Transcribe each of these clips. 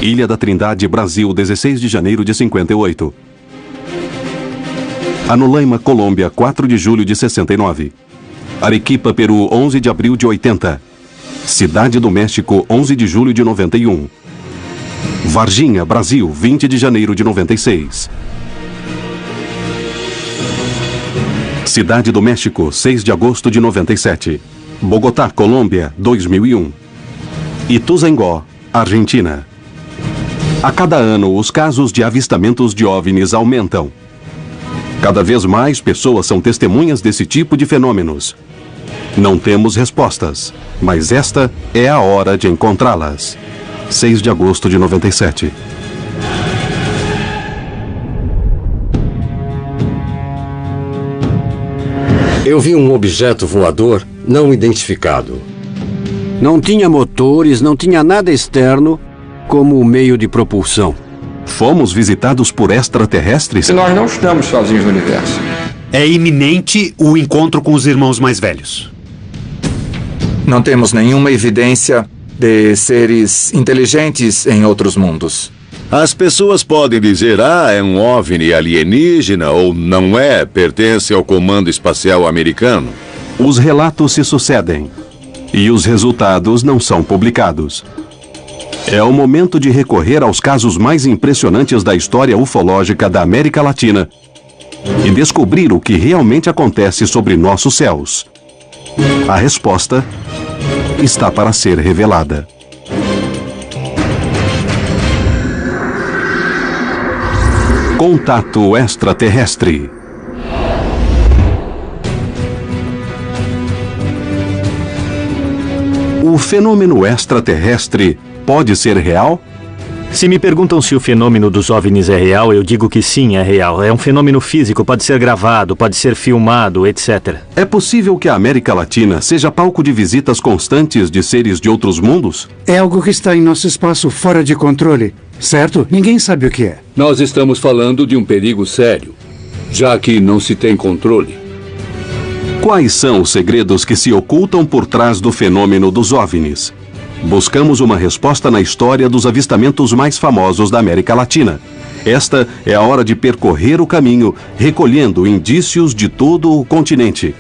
Ilha da Trindade, Brasil, 16 de janeiro de 58. Anolaima, Colômbia, 4 de julho de 69. Arequipa, Peru, 11 de abril de 80. Cidade do México, 11 de julho de 91. Varginha, Brasil, 20 de janeiro de 96. Cidade do México, 6 de agosto de 97. Bogotá, Colômbia, 2001. Ituzaingó, Argentina. A cada ano, os casos de avistamentos de OVNIs aumentam. Cada vez mais pessoas são testemunhas desse tipo de fenômenos. Não temos respostas, mas esta é a hora de encontrá-las. 6 de agosto de 97. Eu vi um objeto voador não identificado. Não tinha motores, não tinha nada externo como meio de propulsão. Fomos visitados por extraterrestres? Nós não estamos sozinhos no universo. É iminente o encontro com os irmãos mais velhos. Não temos nenhuma evidência de seres inteligentes em outros mundos. As pessoas podem dizer, é um OVNI alienígena ou não é, pertence ao Comando Espacial Americano. Os relatos se sucedem e os resultados não são publicados. É o momento de recorrer aos casos mais impressionantes da história ufológica da América Latina e descobrir o que realmente acontece sobre nossos céus. A resposta está para ser revelada. Contato extraterrestre. O fenômeno extraterrestre pode ser real? Se me perguntam se o fenômeno dos OVNIs é real, eu digo que sim, é real. É um fenômeno físico, pode ser gravado, pode ser filmado, etc. É possível que a América Latina seja palco de visitas constantes de seres de outros mundos? É algo que está em nosso espaço fora de controle, certo? Ninguém sabe o que é. Nós estamos falando de um perigo sério, já que não se tem controle. Quais são os segredos que se ocultam por trás do fenômeno dos OVNIs? Buscamos uma resposta na história dos avistamentos mais famosos da América Latina. Esta é a hora de percorrer o caminho, recolhendo indícios de todo o continente.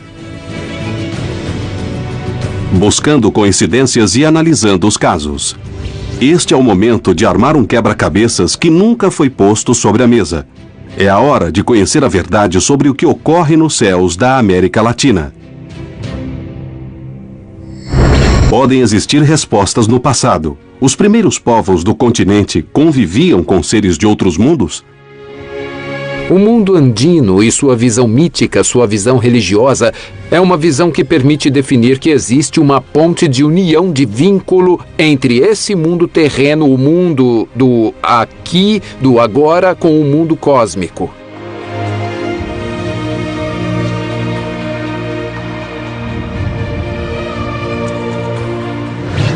Buscando coincidências e analisando os casos. Este é o momento de armar um quebra-cabeças que nunca foi posto sobre a mesa. É a hora de conhecer a verdade sobre o que ocorre nos céus da América Latina. Podem existir respostas no passado. Os primeiros povos do continente conviviam com seres de outros mundos? O mundo andino e sua visão mítica, sua visão religiosa, é uma visão que permite definir que existe uma ponte de união, de vínculo entre esse mundo terreno, o mundo do aqui, do agora, com o mundo cósmico.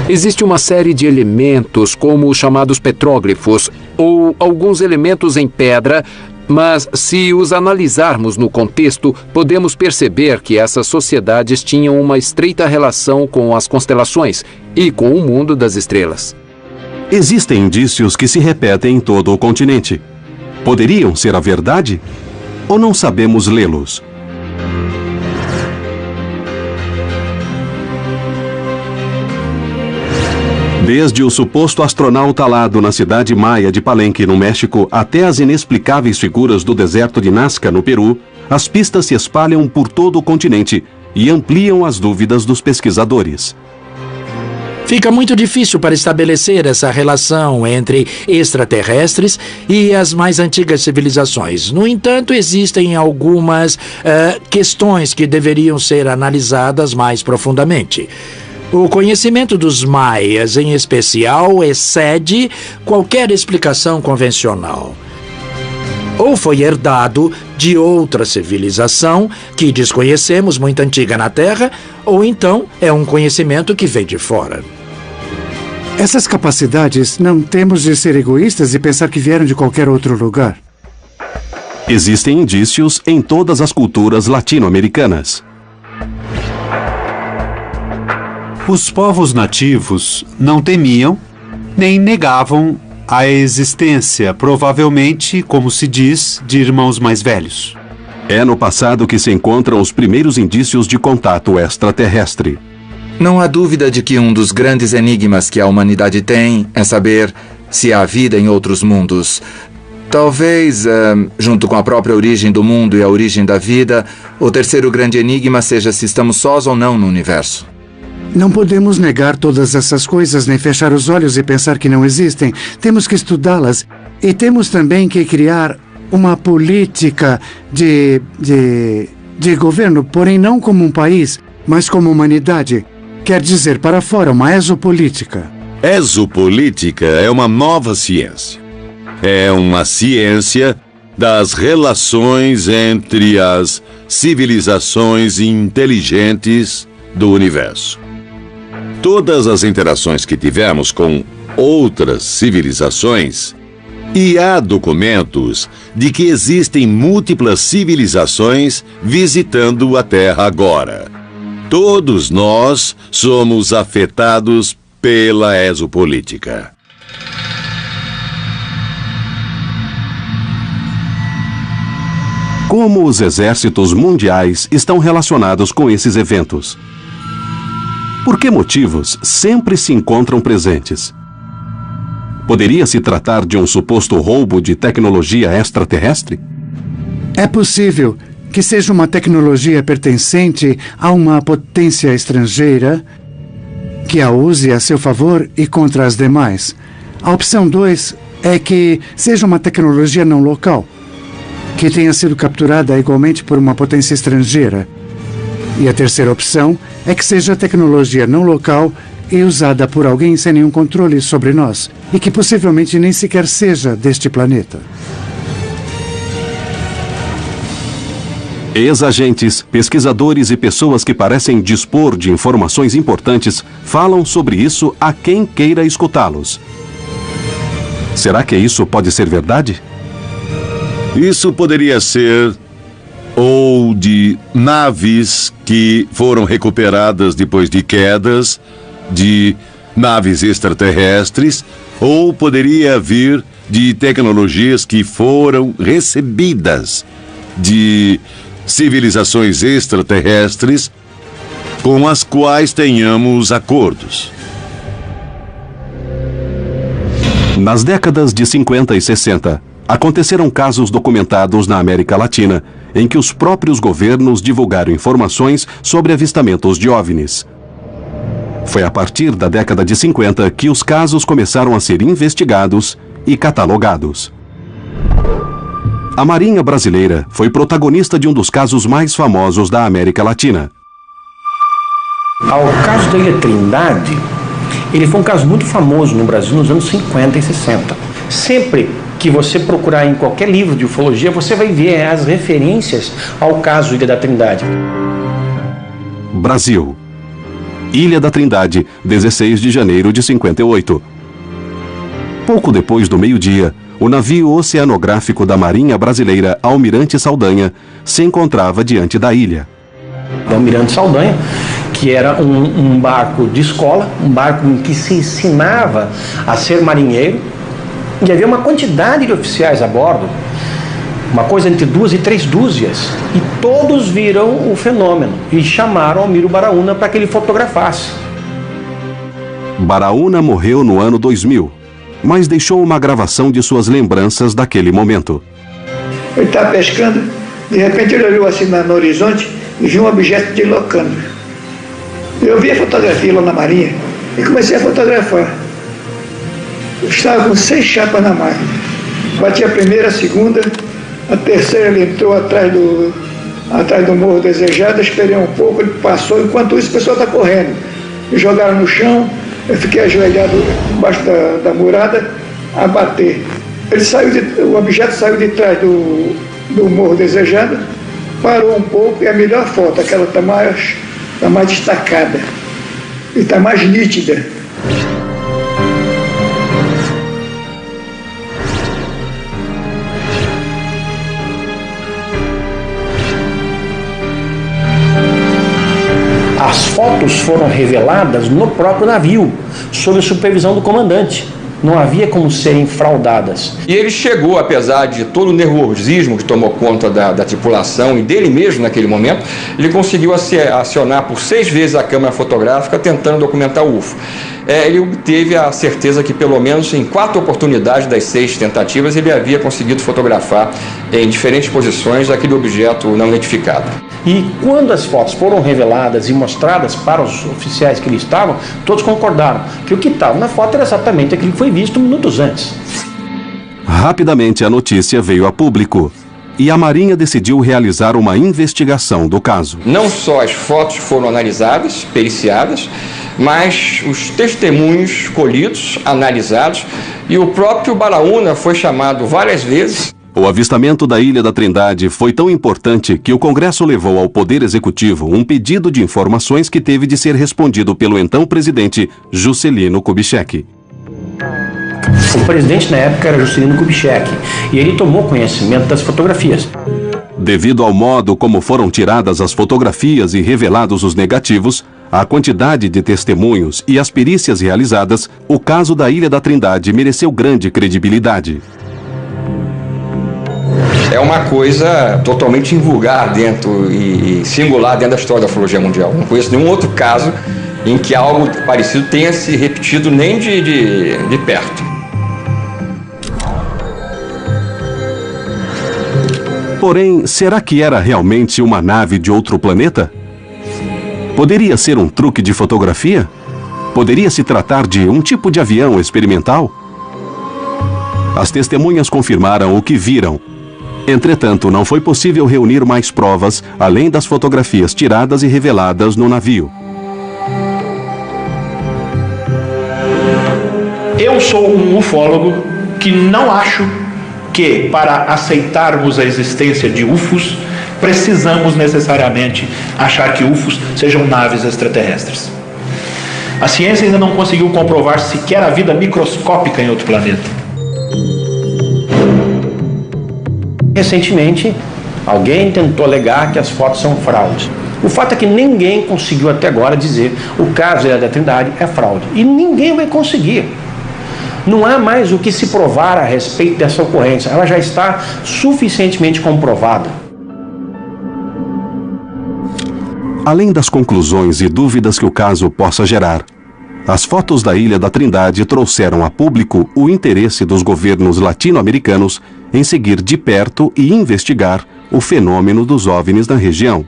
Existe uma série de elementos, como os chamados petróglifos, ou alguns elementos em pedra, mas se os analisarmos no contexto, podemos perceber que essas sociedades tinham uma estreita relação com as constelações e com o mundo das estrelas. Existem indícios que se repetem em todo o continente. Poderiam ser a verdade? Ou não sabemos lê-los? Desde o suposto astronauta alado na cidade maia de Palenque, no México, até as inexplicáveis figuras do deserto de Nazca, no Peru, as pistas se espalham por todo o continente e ampliam as dúvidas dos pesquisadores. Fica muito difícil para estabelecer essa relação entre extraterrestres e as mais antigas civilizações. No entanto, existem algumas questões que deveriam ser analisadas mais profundamente. O conhecimento dos maias, em especial, excede qualquer explicação convencional. Ou foi herdado de outra civilização que desconhecemos, muito antiga na Terra, ou então é um conhecimento que vem de fora. Essas capacidades não temos de ser egoístas e pensar que vieram de qualquer outro lugar. Existem indícios em todas as culturas latino-americanas. Os povos nativos não temiam nem negavam a existência, provavelmente, como se diz, de irmãos mais velhos. É no passado que se encontram os primeiros indícios de contato extraterrestre. Não há dúvida de que um dos grandes enigmas que a humanidade tem é saber se há vida em outros mundos. Talvez, junto com a própria origem do mundo e a origem da vida, o terceiro grande enigma seja se estamos sós ou não no universo. Não podemos negar todas essas coisas, nem fechar os olhos e pensar que não existem. Temos que estudá-las. E temos também que criar uma política de governo, porém não como um país, mas como humanidade. Quer dizer, para fora, uma exopolítica. Exopolítica é uma nova ciência. É uma ciência das relações entre as civilizações inteligentes do universo. Todas as interações que tivemos com outras civilizações, e há documentos de que existem múltiplas civilizações visitando a Terra agora. Todos nós somos afetados pela exopolítica. Como os exércitos mundiais estão relacionados com esses eventos? Por que motivos sempre se encontram presentes? Poderia se tratar de um suposto roubo de tecnologia extraterrestre? É possível que seja uma tecnologia pertencente a uma potência estrangeira que a use a seu favor e contra as demais. A opção 2 é que seja uma tecnologia não local, que tenha sido capturada igualmente por uma potência estrangeira. E a terceira opção é que seja tecnologia não local e usada por alguém sem nenhum controle sobre nós, e que possivelmente nem sequer seja deste planeta. Ex-agentes, pesquisadores e pessoas que parecem dispor de informações importantes falam sobre isso a quem queira escutá-los. Será que isso pode ser verdade? Isso poderia ser ou de naves que foram recuperadas depois de quedas, de naves extraterrestres, ou poderia vir de tecnologias que foram recebidas de civilizações extraterrestres com as quais tenhamos acordos. Nas décadas de 50 e 60, aconteceram casos documentados na América Latina em que os próprios governos divulgaram informações sobre avistamentos de OVNIs. Foi a partir da década de 50 que os casos começaram a ser investigados e catalogados. A Marinha Brasileira foi protagonista de um dos casos mais famosos da América Latina. O caso da Ilha Trindade, ele foi um caso muito famoso no Brasil nos anos 50 e 60. Sempre que você procurar em qualquer livro de ufologia, você vai ver as referências ao caso Ilha da Trindade. Brasil. Ilha da Trindade, 16 de janeiro de 58. Pouco depois do meio-dia, o navio oceanográfico da Marinha Brasileira Almirante Saldanha se encontrava diante da ilha. O Almirante Saldanha, que era um barco de escola, um barco em que se ensinava a ser marinheiro, e havia uma quantidade de oficiais a bordo, uma coisa entre 2 e 3 dúzias, e todos viram o fenômeno e chamaram Almiro Baraúna para que ele fotografasse. Baraúna morreu no ano 2000, mas deixou uma gravação de suas lembranças daquele momento. Ele estava pescando, de repente ele olhou assim no horizonte e viu um objeto deslocando. Eu vi a fotografia lá na marinha e comecei a fotografar. Eu estava com 6 chapas na máquina. Bati a primeira, a segunda, a terceira ele entrou atrás do Morro Desejado, esperei um pouco, ele passou, enquanto isso o pessoal está correndo. Me jogaram no chão, eu fiquei ajoelhado embaixo da murada a bater. O objeto saiu de trás do Morro Desejado, parou um pouco e a melhor foto, aquela está mais destacada e está mais nítida. As fotos foram reveladas no próprio navio, sob a supervisão do comandante. não havia como serem fraudadas. E ele chegou, apesar de todo o nervosismo que tomou conta da tripulação e dele mesmo naquele momento, ele conseguiu acionar por 6 vezes a câmera fotográfica tentando documentar o UFO. Ele obteve a certeza que pelo menos em 4 oportunidades das 6 tentativas ele havia conseguido fotografar em diferentes posições aquele objeto não identificado. E quando as fotos foram reveladas e mostradas para os oficiais que ali estavam, todos concordaram que o que estava na foto era exatamente aquilo que foi visto minutos antes. Rapidamente a notícia veio a público e a Marinha decidiu realizar uma investigação do caso. Não só as fotos foram analisadas, periciadas, mas os testemunhos colhidos, analisados, e o próprio Baraúna foi chamado várias vezes. O avistamento da Ilha da Trindade foi tão importante que o Congresso levou ao Poder Executivo um pedido de informações que teve de ser respondido pelo então presidente Juscelino Kubitschek. O presidente na época era Juscelino Kubitschek e ele tomou conhecimento das fotografias. Devido ao modo como foram tiradas as fotografias e revelados os negativos, a quantidade de testemunhos e as perícias realizadas, o caso da Ilha da Trindade mereceu grande credibilidade. É uma coisa totalmente invulgar dentro e singular dentro da história da ufologia mundial. Não conheço nenhum outro caso em que algo parecido tenha se repetido nem de perto. Porém, será que era realmente uma nave de outro planeta? Poderia ser um truque de fotografia? Poderia se tratar de um tipo de avião experimental? As testemunhas confirmaram o que viram. Entretanto, não foi possível reunir mais provas, além das fotografias tiradas e reveladas no navio. Eu sou um ufólogo que não acho que, para aceitarmos a existência de UFOs, precisamos necessariamente achar que UFOs sejam naves extraterrestres. A ciência ainda não conseguiu comprovar sequer a vida microscópica em outro planeta. Recentemente, alguém tentou alegar que as fotos são fraude. O fato é que ninguém conseguiu até agora dizer o caso da Trindade é fraude. E ninguém vai conseguir. Não há mais o que se provar a respeito dessa ocorrência. Ela já está suficientemente comprovada. Além das conclusões e dúvidas que o caso possa gerar, as fotos da Ilha da Trindade trouxeram a público o interesse dos governos latino-americanos em seguir de perto e investigar o fenômeno dos OVNIs na região.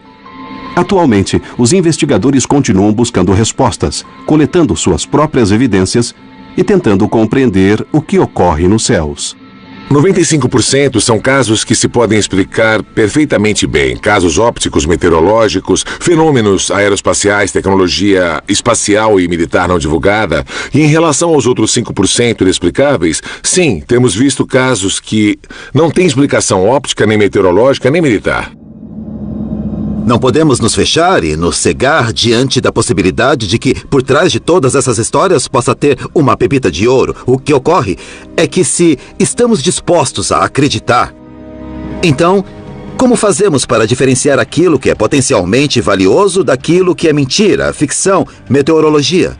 Atualmente, os investigadores continuam buscando respostas, coletando suas próprias evidências e tentando compreender o que ocorre nos céus. 95% são casos que se podem explicar perfeitamente bem. Casos ópticos, meteorológicos, fenômenos aeroespaciais, tecnologia espacial e militar não divulgada. E em relação aos outros 5% inexplicáveis, sim, temos visto casos que não têm explicação óptica, nem meteorológica, nem militar. Não podemos nos fechar e nos cegar diante da possibilidade de que, por trás de todas essas histórias, possa ter uma pepita de ouro. O que ocorre é que, se estamos dispostos a acreditar, então, como fazemos para diferenciar aquilo que é potencialmente valioso daquilo que é mentira, ficção, meteorologia?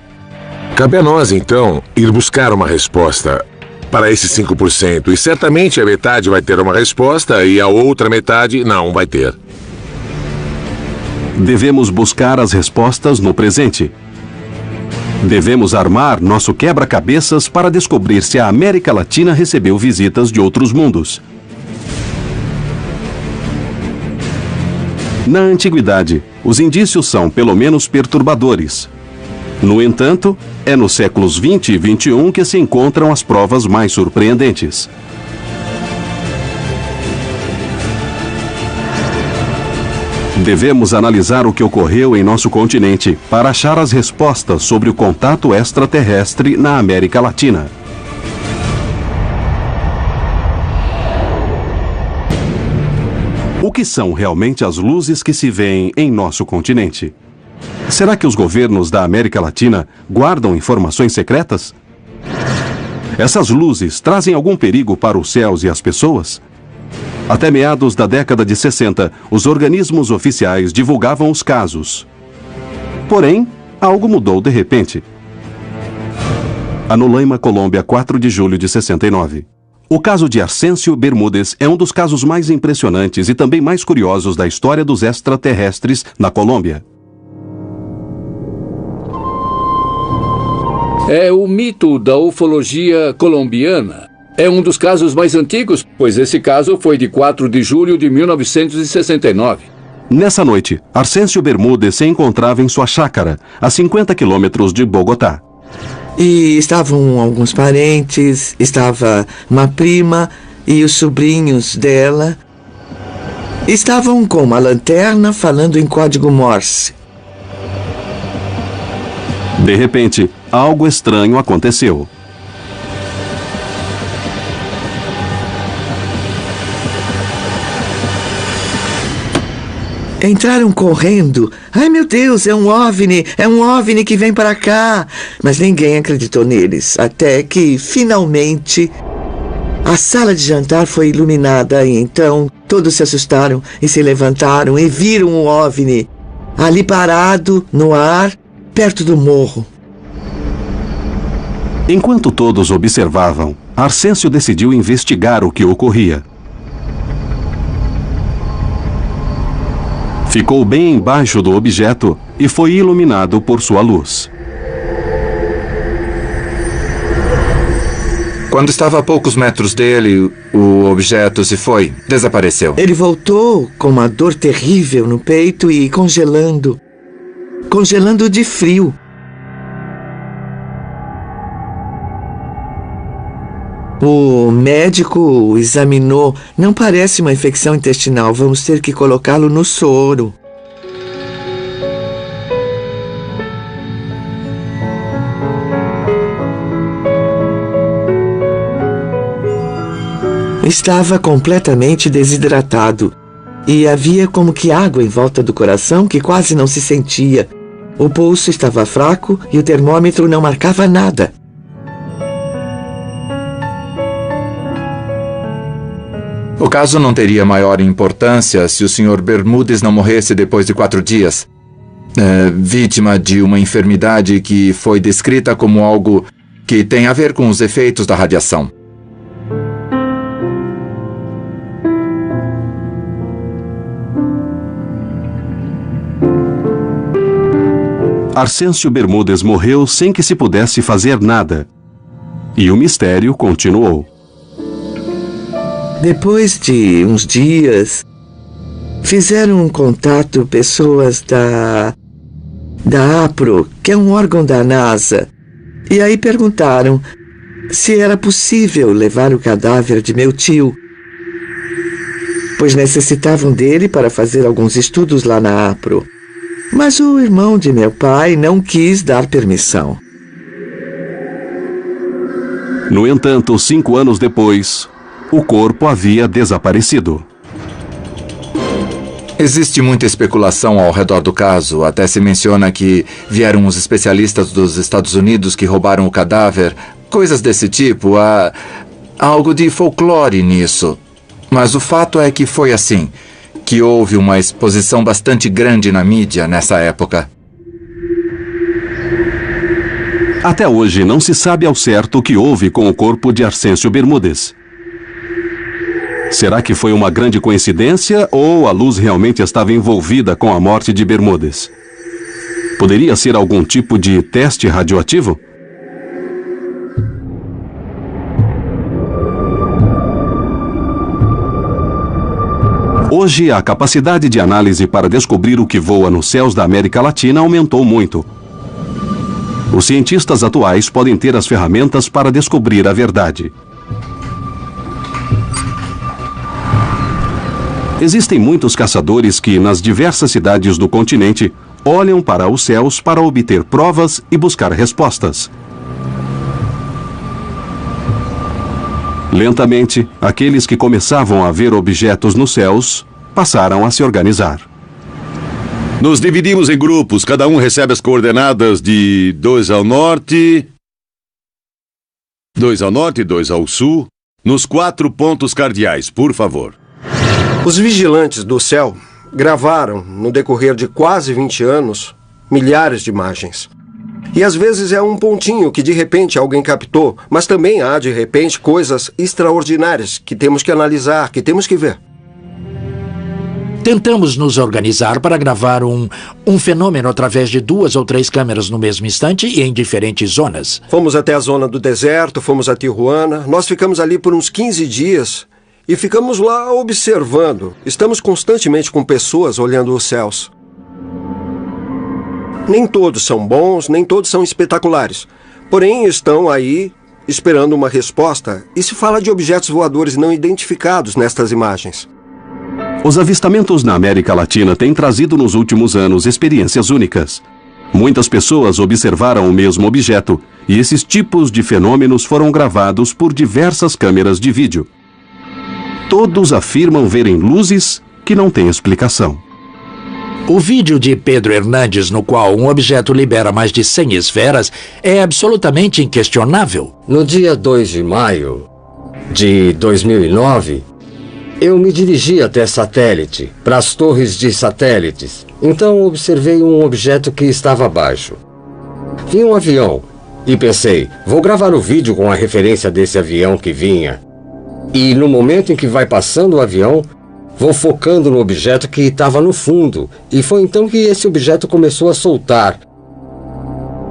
Cabe a nós, então, ir buscar uma resposta para esses 5%. E certamente a metade vai ter uma resposta e a outra metade não vai ter. Devemos buscar as respostas no presente. Devemos armar nosso quebra-cabeças para descobrir se a América Latina recebeu visitas de outros mundos. Na antiguidade, os indícios são pelo menos perturbadores. No entanto, é nos séculos 20 e 21 que se encontram as provas mais surpreendentes. Devemos analisar o que ocorreu em nosso continente para achar as respostas sobre o contato extraterrestre na América Latina. O que são realmente as luzes que se veem em nosso continente? Será que os governos da América Latina guardam informações secretas? Essas luzes trazem algum perigo para os céus e as pessoas? Até meados da década de 60, os organismos oficiais divulgavam os casos. Porém, algo mudou de repente. Anulaima, Colômbia, 4 de julho de 69. O caso de Arcêncio Bermúdez é um dos casos mais impressionantes e também mais curiosos da história dos extraterrestres na Colômbia. É o mito da ufologia colombiana. É um dos casos mais antigos, pois esse caso foi de 4 de julho de 1969. Nessa noite, Arcêncio Bermúdez se encontrava em sua chácara, a 50 quilômetros de Bogotá. E estavam alguns parentes, estava uma prima e os sobrinhos dela. Estavam com uma lanterna falando em código Morse. De repente, algo estranho aconteceu. Entraram correndo. Ai, meu Deus, é um OVNI que vem para cá. Mas ninguém acreditou neles, até que, finalmente, a sala de jantar foi iluminada e então todos se assustaram e se levantaram e viram um OVNI ali parado, no ar, perto do morro. Enquanto todos observavam, Arcêncio decidiu investigar o que ocorria. Ficou bem embaixo do objeto e foi iluminado por sua luz. Quando estava a poucos metros dele, o objeto se foi, desapareceu. Ele voltou com uma dor terrível no peito e congelando de frio. O médico o examinou. Não parece uma infecção intestinal. Vamos ter que colocá-lo no soro. Estava completamente desidratado. E havia como que água em volta do coração que quase não se sentia. O pulso estava fraco e o termômetro não marcava nada. O caso não teria maior importância se o Sr. Bermúdez não morresse depois de 4 dias. Vítima de uma enfermidade que foi descrita como algo que tem a ver com os efeitos da radiação. Arcêncio Bermúdez morreu sem que se pudesse fazer nada. E o mistério continuou. Depois de uns dias, fizeram um contato pessoas da APRO, que é um órgão da NASA, e aí perguntaram se era possível levar o cadáver de meu tio, pois necessitavam dele para fazer alguns estudos lá na APRO. Mas o irmão de meu pai não quis dar permissão. No entanto, 5 anos depois, o corpo havia desaparecido. Existe muita especulação ao redor do caso. Até se menciona que vieram os especialistas dos Estados Unidos que roubaram o cadáver. Coisas desse tipo. Há algo de folclore nisso. Mas o fato é que foi assim, que houve uma exposição bastante grande na mídia nessa época. Até hoje não se sabe ao certo o que houve com o corpo de Arcêncio Bermúdez. Será que foi uma grande coincidência ou a luz realmente estava envolvida com a morte de Bermúdez? Poderia ser algum tipo de teste radioativo? Hoje, a capacidade de análise para descobrir o que voa nos céus da América Latina aumentou muito. Os cientistas atuais podem ter as ferramentas para descobrir a verdade. Existem muitos caçadores que, nas diversas cidades do continente, olham para os céus para obter provas e buscar respostas. Lentamente, aqueles que começavam a ver objetos nos céus passaram a se organizar. Nos dividimos em grupos, cada um recebe as coordenadas de 2 ao norte, 2 ao sul, nos 4 pontos cardeais, por favor. Os vigilantes do céu gravaram, no decorrer de quase 20 anos, milhares de imagens. E às vezes é um pontinho que de repente alguém captou, mas também há de repente coisas extraordinárias que temos que analisar, que temos que ver. Tentamos nos organizar para gravar um fenômeno através de 2 ou 3 câmeras no mesmo instante e em diferentes zonas. Fomos até a zona do deserto, fomos a Tijuana, nós ficamos ali por uns 15 dias e ficamos lá observando. Estamos constantemente com pessoas olhando os céus. Nem todos são bons, nem todos são espetaculares. Porém, estão aí esperando uma resposta e se fala de objetos voadores não identificados nestas imagens. Os avistamentos na América Latina têm trazido nos últimos anos experiências únicas. Muitas pessoas observaram o mesmo objeto e esses tipos de fenômenos foram gravados por diversas câmeras de vídeo. Todos afirmam verem luzes que não têm explicação. O vídeo de Pedro Hernandes, no qual um objeto libera mais de 100 esferas, é absolutamente inquestionável. No dia 2 de maio de 2009, eu me dirigi até satélite, para as torres de satélites. Então observei um objeto que estava abaixo. Vi um avião e pensei, vou gravar o vídeo com a referência desse avião que vinha. E no momento em que vai passando o avião, vou focando no objeto que estava no fundo. E foi então que esse objeto começou a soltar.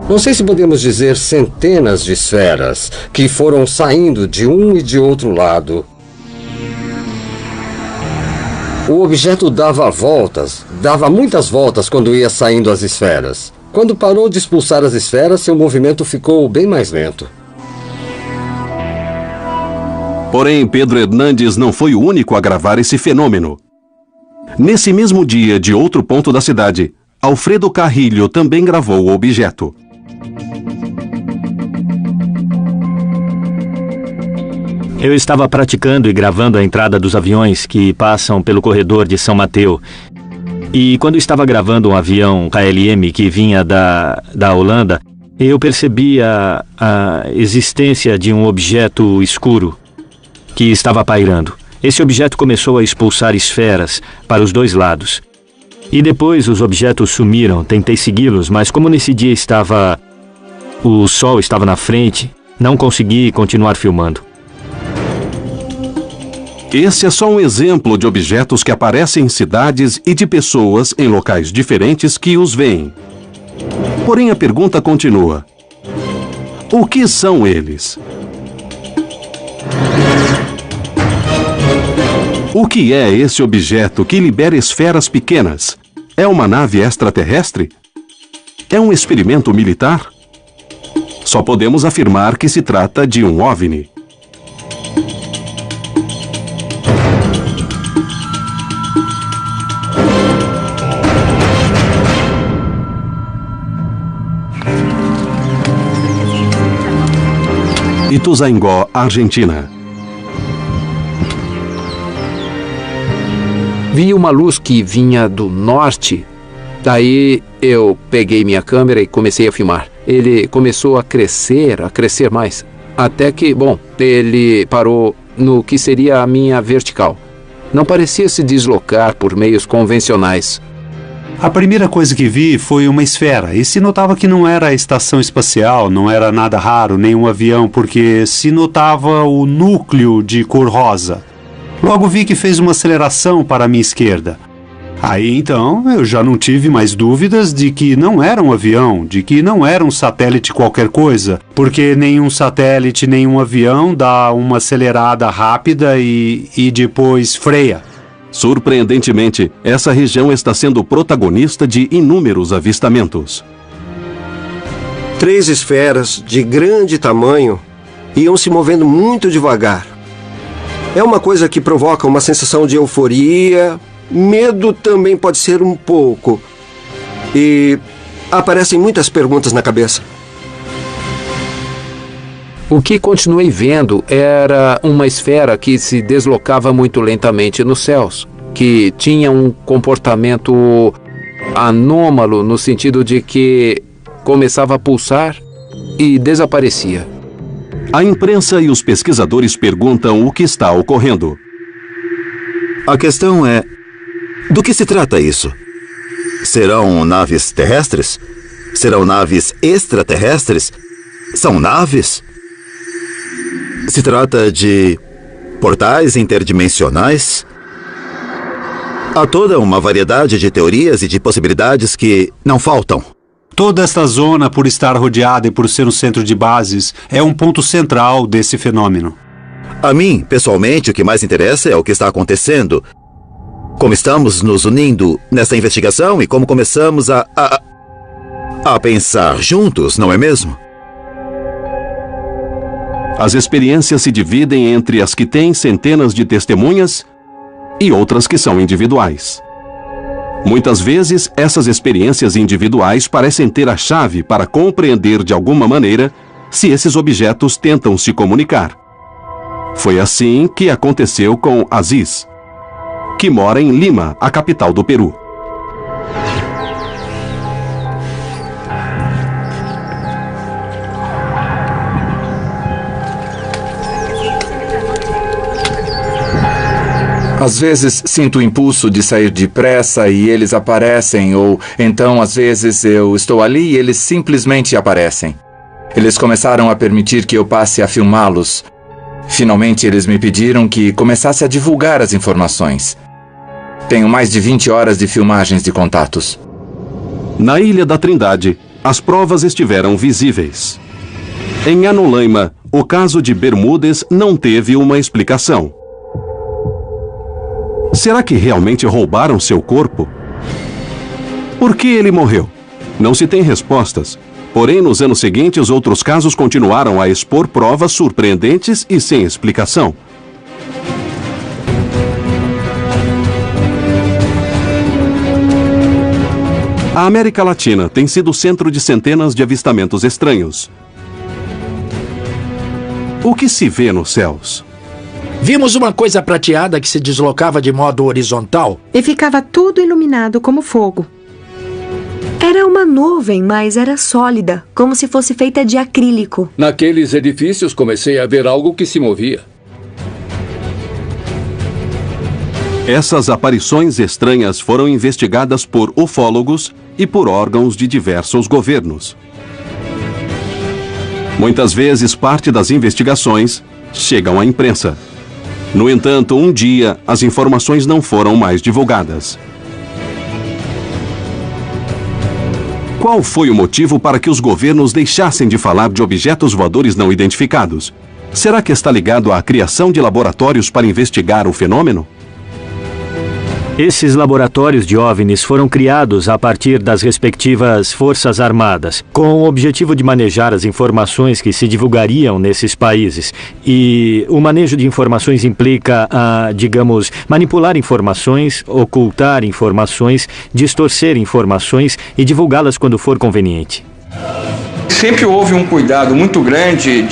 Não sei se podemos dizer centenas de esferas que foram saindo de um e de outro lado. O objeto dava voltas, dava muitas voltas quando ia saindo as esferas. Quando parou de expulsar as esferas, seu movimento ficou bem mais lento. Porém, Pedro Hernandes não foi o único a gravar esse fenômeno. Nesse mesmo dia, de outro ponto da cidade, Alfredo Carrillo também gravou o objeto. Eu estava praticando e gravando a entrada dos aviões que passam pelo corredor de São Mateu. E quando estava gravando um avião KLM que vinha da Holanda, eu percebi a existência de um objeto escuro que estava pairando. Esse objeto começou a expulsar esferas para os 2 lados. E depois os objetos sumiram. Tentei segui-los, mas como nesse dia o sol estava na frente, não consegui continuar filmando. Esse é só um exemplo de objetos que aparecem em cidades e de pessoas em locais diferentes que os veem. Porém, a pergunta continua: o que são eles? O que é esse objeto que libera esferas pequenas? É uma nave extraterrestre? É um experimento militar? Só podemos afirmar que se trata de um OVNI. Ituzaingó, Argentina. Vi uma luz que vinha do norte. Daí eu peguei minha câmera e comecei a filmar. Ele começou a crescer mais. Até que, ele parou no que seria a minha vertical. Não parecia se deslocar por meios convencionais. A primeira coisa que vi foi uma esfera, e se notava que não era a estação espacial, não era nada raro, nem um avião, porque se notava o núcleo de cor rosa. Logo vi que fez uma aceleração para a minha esquerda. Aí então eu já não tive mais dúvidas de que não era um avião, de que não era um satélite qualquer coisa, porque nenhum satélite, nenhum avião dá uma acelerada rápida e depois freia. Surpreendentemente, essa região está sendo protagonista de inúmeros avistamentos. 3 esferas de grande tamanho iam se movendo muito devagar. É uma coisa que provoca uma sensação de euforia, medo também pode ser um pouco. E aparecem muitas perguntas na cabeça. O que continuei vendo era uma esfera que se deslocava muito lentamente nos céus, que tinha um comportamento anômalo no sentido de que começava a pulsar e desaparecia. A imprensa e os pesquisadores perguntam o que está ocorrendo. A questão é: do que se trata isso? Serão naves terrestres? Serão naves extraterrestres? São naves? Se trata de portais interdimensionais? Há toda uma variedade de teorias e de possibilidades que não faltam. Toda esta zona, por estar rodeada e por ser um centro de bases, é um ponto central desse fenômeno. A mim, pessoalmente, o que mais interessa é o que está acontecendo. Como estamos nos unindo nessa investigação e como começamos a pensar juntos, não é mesmo? As experiências se dividem entre as que têm centenas de testemunhas e outras que são individuais. Muitas vezes, essas experiências individuais parecem ter a chave para compreender de alguma maneira se esses objetos tentam se comunicar. Foi assim que aconteceu com Aziz, que mora em Lima, a capital do Peru. Às vezes sinto o impulso de sair depressa e eles aparecem, ou então às vezes eu estou ali e eles simplesmente aparecem. Eles começaram a permitir que eu passe a filmá-los. Finalmente eles me pediram que começasse a divulgar as informações. Tenho mais de 20 horas de filmagens de contatos. Na Ilha da Trindade, as provas estiveram visíveis. Em Anolaima, o caso de Bermúdez não teve uma explicação. Será que realmente roubaram seu corpo? Por que ele morreu? Não se tem respostas. Porém, nos anos seguintes, outros casos continuaram a expor provas surpreendentes e sem explicação. A América Latina tem sido o centro de centenas de avistamentos estranhos. O que se vê nos céus? Vimos uma coisa prateada que se deslocava de modo horizontal. E ficava tudo iluminado como fogo. Era uma nuvem, mas era sólida, como se fosse feita de acrílico. Naqueles edifícios comecei a ver algo que se movia. Essas aparições estranhas foram investigadas por ufólogos e por órgãos de diversos governos. Muitas vezes, parte das investigações chegam à imprensa. No entanto, um dia, as informações não foram mais divulgadas. Qual foi o motivo para que os governos deixassem de falar de objetos voadores não identificados? Será que está ligado à criação de laboratórios para investigar o fenômeno? Esses laboratórios de OVNIs foram criados a partir das respectivas forças armadas, com o objetivo de manejar as informações que se divulgariam nesses países. E o manejo de informações implica, digamos, manipular informações, ocultar informações, distorcer informações e divulgá-las quando for conveniente. Sempre houve um cuidado muito grande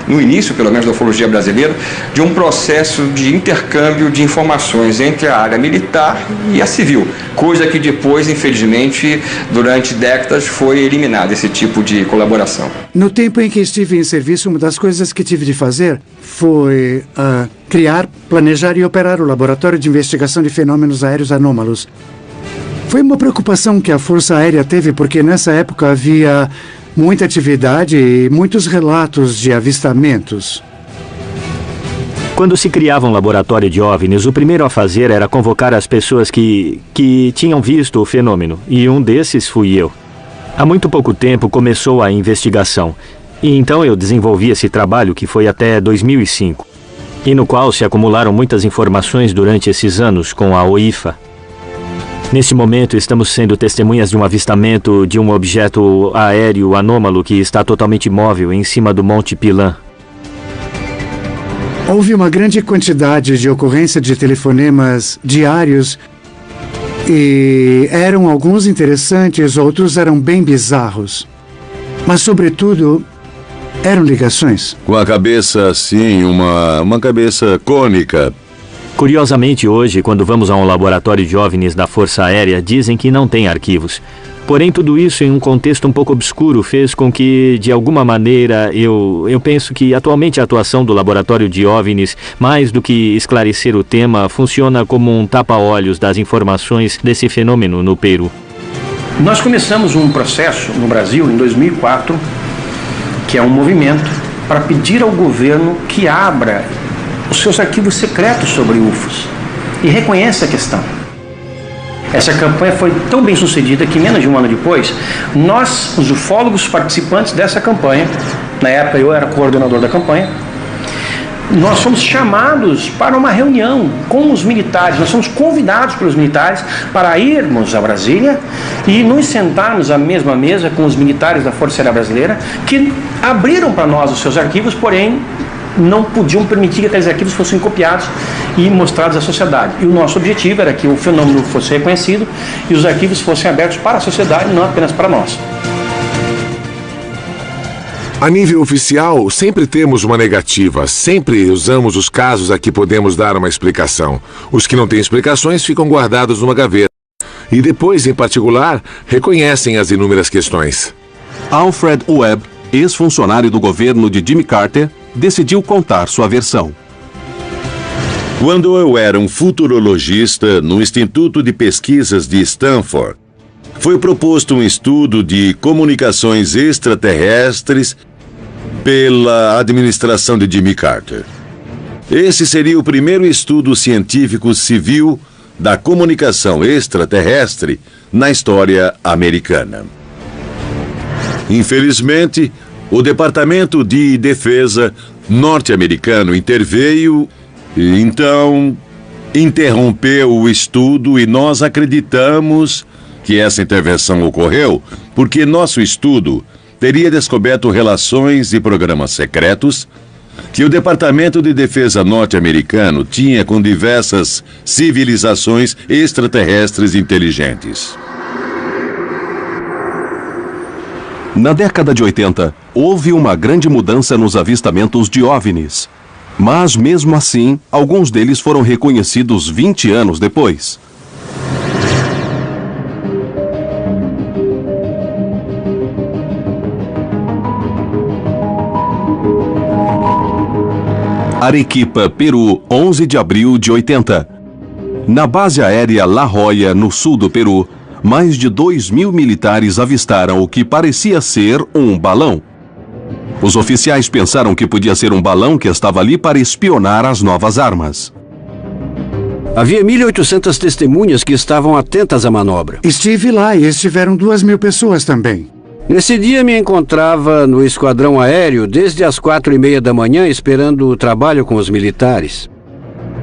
no início, pelo menos da ufologia brasileira, de um processo de intercâmbio de informações entre a área militar e a civil, coisa que depois, infelizmente, durante décadas foi eliminada, esse tipo de colaboração. No tempo em que estive em serviço, uma das coisas que tive de fazer foi criar, planejar e operar o Laboratório de Investigação de Fenômenos Aéreos Anômalos. Foi uma preocupação que a Força Aérea teve, porque nessa época havia muita atividade e muitos relatos de avistamentos. Quando se criava um laboratório de OVNIs, o primeiro a fazer era convocar as pessoas que tinham visto o fenômeno, e um desses fui eu. Há muito pouco tempo começou a investigação, e então eu desenvolvi esse trabalho que foi até 2005, e no qual se acumularam muitas informações durante esses anos com a OIFA. Neste momento, estamos sendo testemunhas de um avistamento de um objeto aéreo anômalo que está totalmente imóvel em cima do Monte Pilã. Houve uma grande quantidade de ocorrência de telefonemas diários e eram alguns interessantes, outros eram bem bizarros. Mas, sobretudo, eram ligações. Com a cabeça assim, uma cabeça cônica. Curiosamente, hoje, quando vamos a um laboratório de OVNIs da Força Aérea, dizem que não tem arquivos. Porém, tudo isso em um contexto um pouco obscuro fez com que, de alguma maneira, eu penso que atualmente a atuação do laboratório de OVNIs, mais do que esclarecer o tema, funciona como um tapa-olhos das informações desse fenômeno no Peru. Nós começamos um processo no Brasil em 2004, que é um movimento para pedir ao governo que abra os seus arquivos secretos sobre UFOs e reconheça a questão. Essa campanha foi tão bem sucedida que menos de um ano depois, nós, os ufólogos participantes dessa campanha, na época eu era coordenador da campanha, nós fomos chamados para uma reunião com os militares, nós fomos convidados pelos militares para irmos a Brasília e nos sentarmos à mesma mesa com os militares da Força Aérea Brasileira, que abriram para nós os seus arquivos, porém não podiam permitir que aqueles arquivos fossem copiados e mostrados à sociedade. E o nosso objetivo era que o fenômeno fosse reconhecido e os arquivos fossem abertos para a sociedade, não apenas para nós. A nível oficial, sempre temos uma negativa, sempre usamos os casos a que podemos dar uma explicação. Os que não têm explicações ficam guardados numa gaveta. E depois, em particular, reconhecem as inúmeras questões. Alfred Webb, ex-funcionário do governo de Jimmy Carter, decidiu contar sua versão. Quando eu era um futurologista no Instituto de Pesquisas de Stanford, foi proposto um estudo de comunicações extraterrestres pela administração de Jimmy Carter. Esse seria o primeiro estudo científico civil da comunicação extraterrestre na história americana. Infelizmente, o Departamento de Defesa norte-americano interveio e então interrompeu o estudo, e nós acreditamos que essa intervenção ocorreu porque nosso estudo teria descoberto relações e programas secretos que o Departamento de Defesa norte-americano tinha com diversas civilizações extraterrestres inteligentes. Na década de 80, houve uma grande mudança nos avistamentos de OVNIs. Mas, mesmo assim, alguns deles foram reconhecidos 20 anos depois. Arequipa, Peru, 11 de abril de 80. Na base aérea La Joya, no sul do Peru, mais de 2.000 militares avistaram o que parecia ser um balão. Os oficiais pensaram que podia ser um balão que estava ali para espionar as novas armas. Havia 1.800 testemunhas que estavam atentas à manobra. Estive lá e estiveram 2.000 pessoas também. Nesse dia me encontrava no esquadrão aéreo desde as 4:30 da manhã esperando o trabalho com os militares.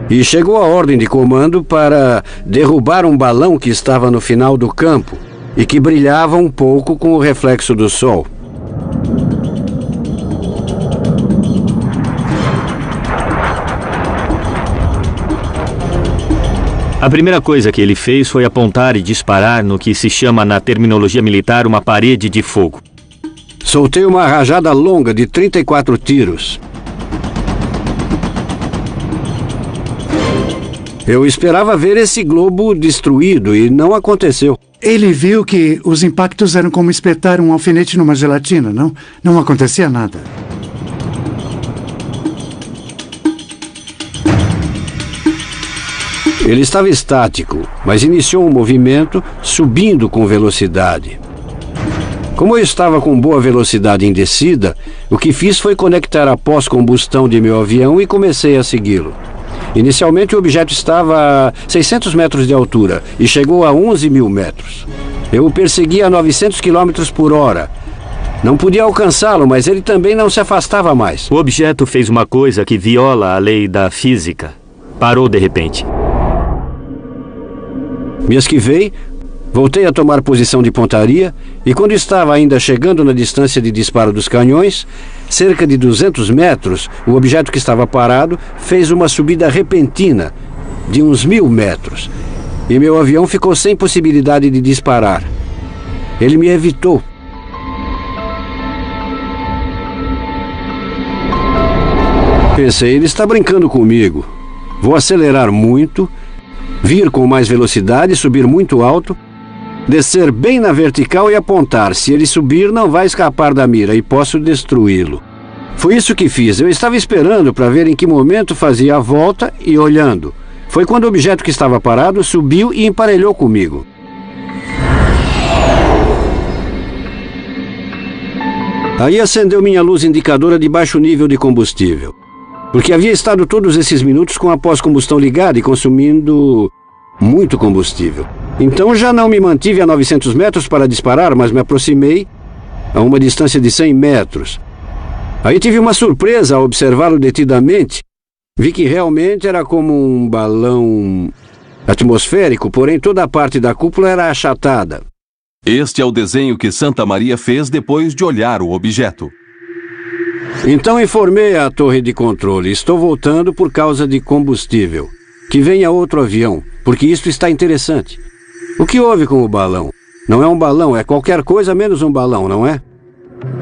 E chegou a ordem de comando para derrubar um balão que estava no final do campo e que brilhava um pouco com o reflexo do sol. A primeira coisa que ele fez foi apontar e disparar no que se chama na terminologia militar uma parede de fogo. Soltei uma rajada longa de 34 tiros. Eu esperava ver esse globo destruído e não aconteceu. Ele viu que os impactos eram como espetar um alfinete numa gelatina, não? Não acontecia nada. Ele estava estático, mas iniciou um movimento, subindo com velocidade. Como eu estava com boa velocidade em descida, o que fiz foi conectar a pós-combustão de meu avião e comecei a segui-lo. Inicialmente o objeto estava a 600 metros de altura e chegou a 11.000 metros. Eu o persegui a 900 km por hora. Não podia alcançá-lo, mas ele também não se afastava mais. O objeto fez uma coisa que viola a lei da física. Parou de repente. Me esquivei, voltei a tomar posição de pontaria e quando estava ainda chegando na distância de disparo dos canhões, cerca de 200 metros, o objeto que estava parado fez uma subida repentina de uns 1.000 metros e meu avião ficou sem possibilidade de disparar. Ele me evitou. Pensei, ele está brincando comigo. Vou acelerar muito, vir com mais velocidade, subir muito alto, descer bem na vertical e apontar. Se ele subir, não vai escapar da mira e posso destruí-lo. Foi isso que fiz. Eu estava esperando para ver em que momento fazia a volta e olhando. Foi quando o objeto que estava parado subiu e emparelhou comigo. Aí acendeu minha luz indicadora de baixo nível de combustível, porque havia estado todos esses minutos com a pós-combustão ligada e consumindo muito combustível. Então já não me mantive a 900 metros para disparar, mas me aproximei a uma distância de 100 metros. Aí tive uma surpresa ao observá-lo detidamente. Vi que realmente era como um balão atmosférico, porém toda a parte da cúpula era achatada. Este é o desenho que Santa Maria fez depois de olhar o objeto. Então informei a torre de controle. Estou voltando por causa de combustível. Que venha outro avião, porque isto está interessante. O que houve com o balão? Não é um balão, é qualquer coisa menos um balão, não é?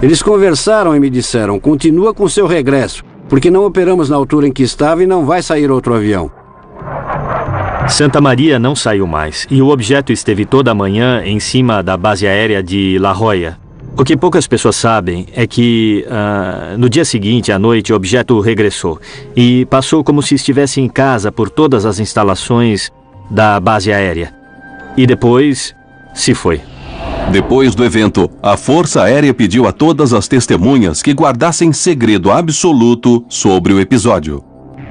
Eles conversaram e me disseram, continua com seu regresso, porque não operamos na altura em que estava e não vai sair outro avião. Santa Maria não saiu mais, e o objeto esteve toda a manhã em cima da base aérea de La Jolla. O que poucas pessoas sabem é que, no dia seguinte, à noite, o objeto regressou e passou como se estivesse em casa por todas as instalações da base aérea. E depois, se foi. Depois do evento, a Força Aérea pediu a todas as testemunhas que guardassem segredo absoluto sobre o episódio.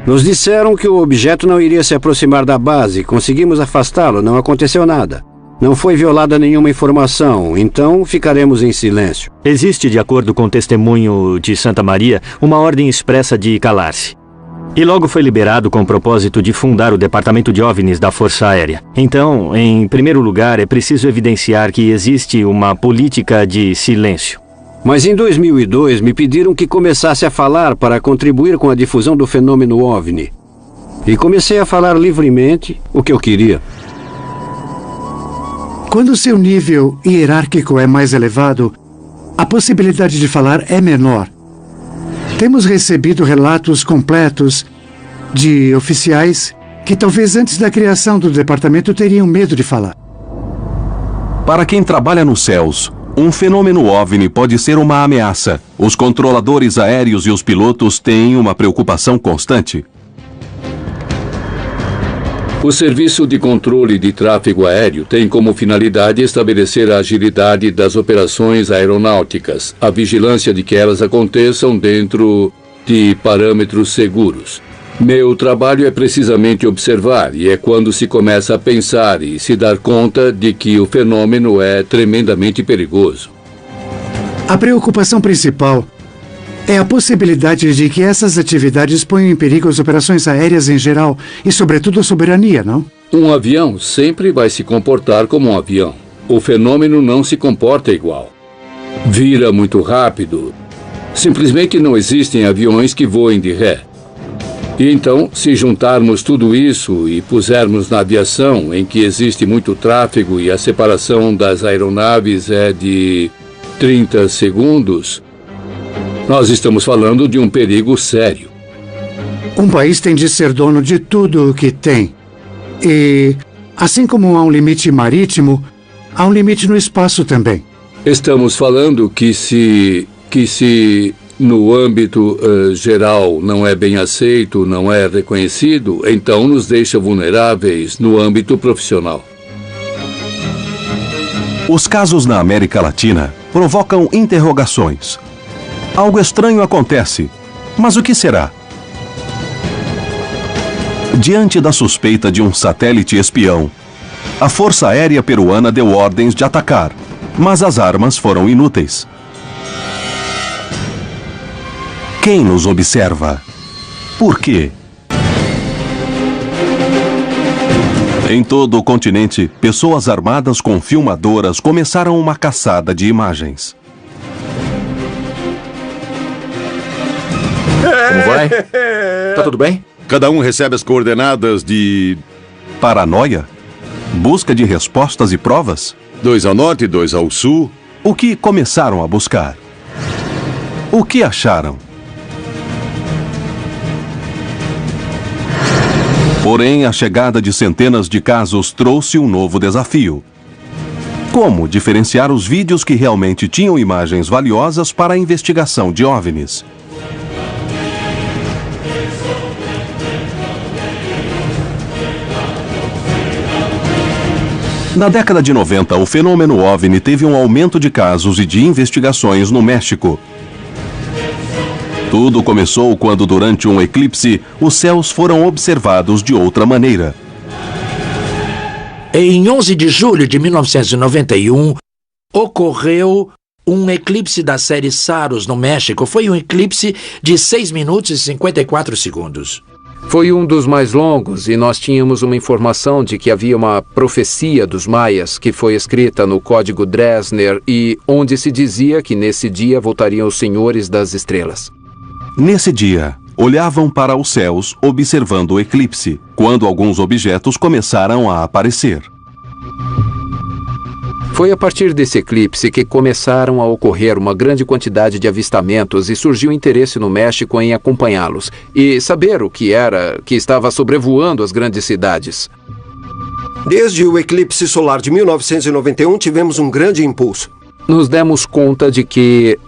Nos disseram que o objeto não iria se aproximar da base. Conseguimos afastá-lo, não aconteceu nada. Não foi violada nenhuma informação, então ficaremos em silêncio. Existe, de acordo com o testemunho de Santa Maria, uma ordem expressa de calar-se. E logo foi liberado com o propósito de fundar o Departamento de OVNIs da Força Aérea. Então, em primeiro lugar, é preciso evidenciar que existe uma política de silêncio. Mas em 2002 me pediram que começasse a falar para contribuir com a difusão do fenômeno OVNI. E comecei a falar livremente o que eu queria. Quando seu nível hierárquico é mais elevado, a possibilidade de falar é menor. Temos recebido relatos completos de oficiais que talvez antes da criação do departamento teriam medo de falar. Para quem trabalha nos céus, um fenômeno OVNI pode ser uma ameaça. Os controladores aéreos e os pilotos têm uma preocupação constante. O Serviço de Controle de Tráfego Aéreo tem como finalidade estabelecer a agilidade das operações aeronáuticas, a vigilância de que elas aconteçam dentro de parâmetros seguros. Meu trabalho é precisamente observar, e é quando se começa a pensar e se dar conta de que o fenômeno é tremendamente perigoso. A preocupação principal é a possibilidade de que essas atividades ponham em perigo as operações aéreas em geral e, sobretudo, a soberania, não? Um avião sempre vai se comportar como um avião. O fenômeno não se comporta igual. Vira muito rápido. Simplesmente não existem aviões que voem de ré. E então, se juntarmos tudo isso e pusermos na aviação, em que existe muito tráfego e a separação das aeronaves é de 30 segundos... nós estamos falando de um perigo sério. Um país tem de ser dono de tudo o que tem. E, assim como há um limite marítimo, há um limite no espaço também. Estamos falando que se no âmbito geral não é bem aceito, não é reconhecido, então nos deixa vulneráveis no âmbito profissional. Os casos na América Latina provocam interrogações. Algo estranho acontece, mas o que será? Diante da suspeita de um satélite espião, a Força Aérea Peruana deu ordens de atacar, mas as armas foram inúteis. Quem nos observa? Por quê? Em todo o continente, pessoas armadas com filmadoras começaram uma caçada de imagens. Como vai? Tá tudo bem? Cada um recebe as coordenadas de... Paranoia? Busca de respostas e provas? 2 ao norte e 2 ao sul. O que começaram a buscar? O que acharam? Porém, a chegada de centenas de casos trouxe um novo desafio. Como diferenciar os vídeos que realmente tinham imagens valiosas para a investigação de OVNIs? Na década de 90, o fenômeno OVNI teve um aumento de casos e de investigações no México, Tudo começou quando, durante um eclipse, os céus foram observados de outra maneira. Em 11 de julho de 1991, ocorreu um eclipse da série Saros, no México. Foi um eclipse de 6 minutos e 54 segundos. Foi um dos mais longos e nós tínhamos uma informação de que havia uma profecia dos maias que foi escrita no Código Dresner e onde se dizia que nesse dia voltariam os senhores das estrelas. Nesse dia, olhavam para os céus observando o eclipse, quando alguns objetos começaram a aparecer. Foi a partir desse eclipse que começaram a ocorrer uma grande quantidade de avistamentos e surgiu interesse no México em acompanhá-los e saber o que era que estava sobrevoando as grandes cidades. Desde o eclipse solar de 1991 tivemos um grande impulso. Nos demos conta de que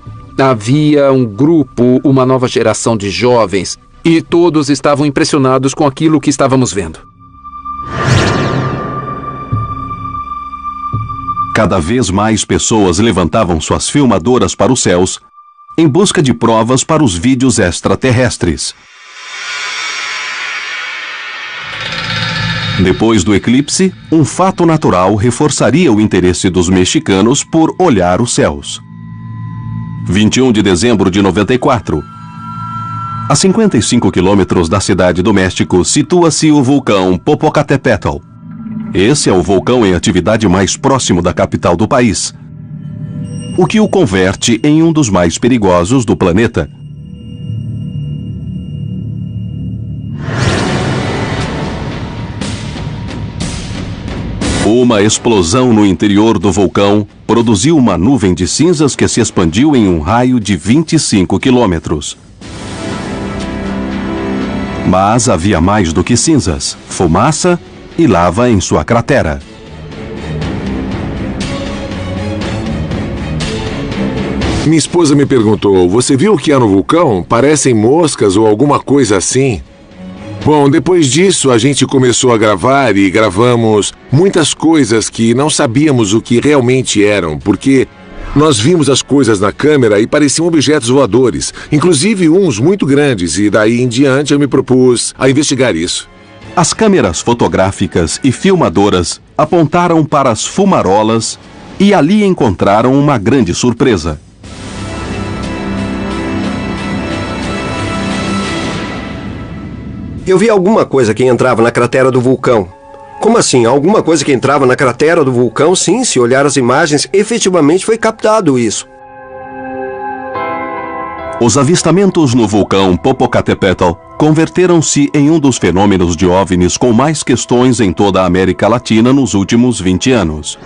havia um grupo, uma nova geração de jovens e todos estavam impressionados com aquilo que estávamos vendo. Cada vez mais pessoas levantavam suas filmadoras para os céus em busca de provas para os vídeos extraterrestres. Depois do eclipse, um fato natural reforçaria o interesse dos mexicanos por olhar os céus. 21 de dezembro de 94. A 55 quilômetros da cidade do México situa-se o vulcão Popocatépetl. Esse é o vulcão em atividade mais próximo da capital do país, o que o converte em um dos mais perigosos do planeta. Uma explosão no interior do vulcão produziu uma nuvem de cinzas que se expandiu em um raio de 25 quilômetros. Mas havia mais do que cinzas, fumaça e lava em sua cratera. Minha esposa me perguntou, você viu o que há no vulcão? Parecem moscas ou alguma coisa assim? Bom, depois disso a gente começou a gravar e gravamos muitas coisas que não sabíamos o que realmente eram, porque nós vimos as coisas na câmera e pareciam objetos voadores, inclusive uns muito grandes, e daí em diante eu me propus a investigar isso. As câmeras fotográficas e filmadoras apontaram para as fumarolas e ali encontraram uma grande surpresa. Eu vi alguma coisa que entrava na cratera do vulcão. Como assim? Alguma coisa que entrava na cratera do vulcão? Sim, se olhar as imagens, efetivamente foi captado isso. Os avistamentos no vulcão Popocatépetl converteram-se em um dos fenômenos de OVNIs com mais questões em toda a América Latina nos últimos 20 anos.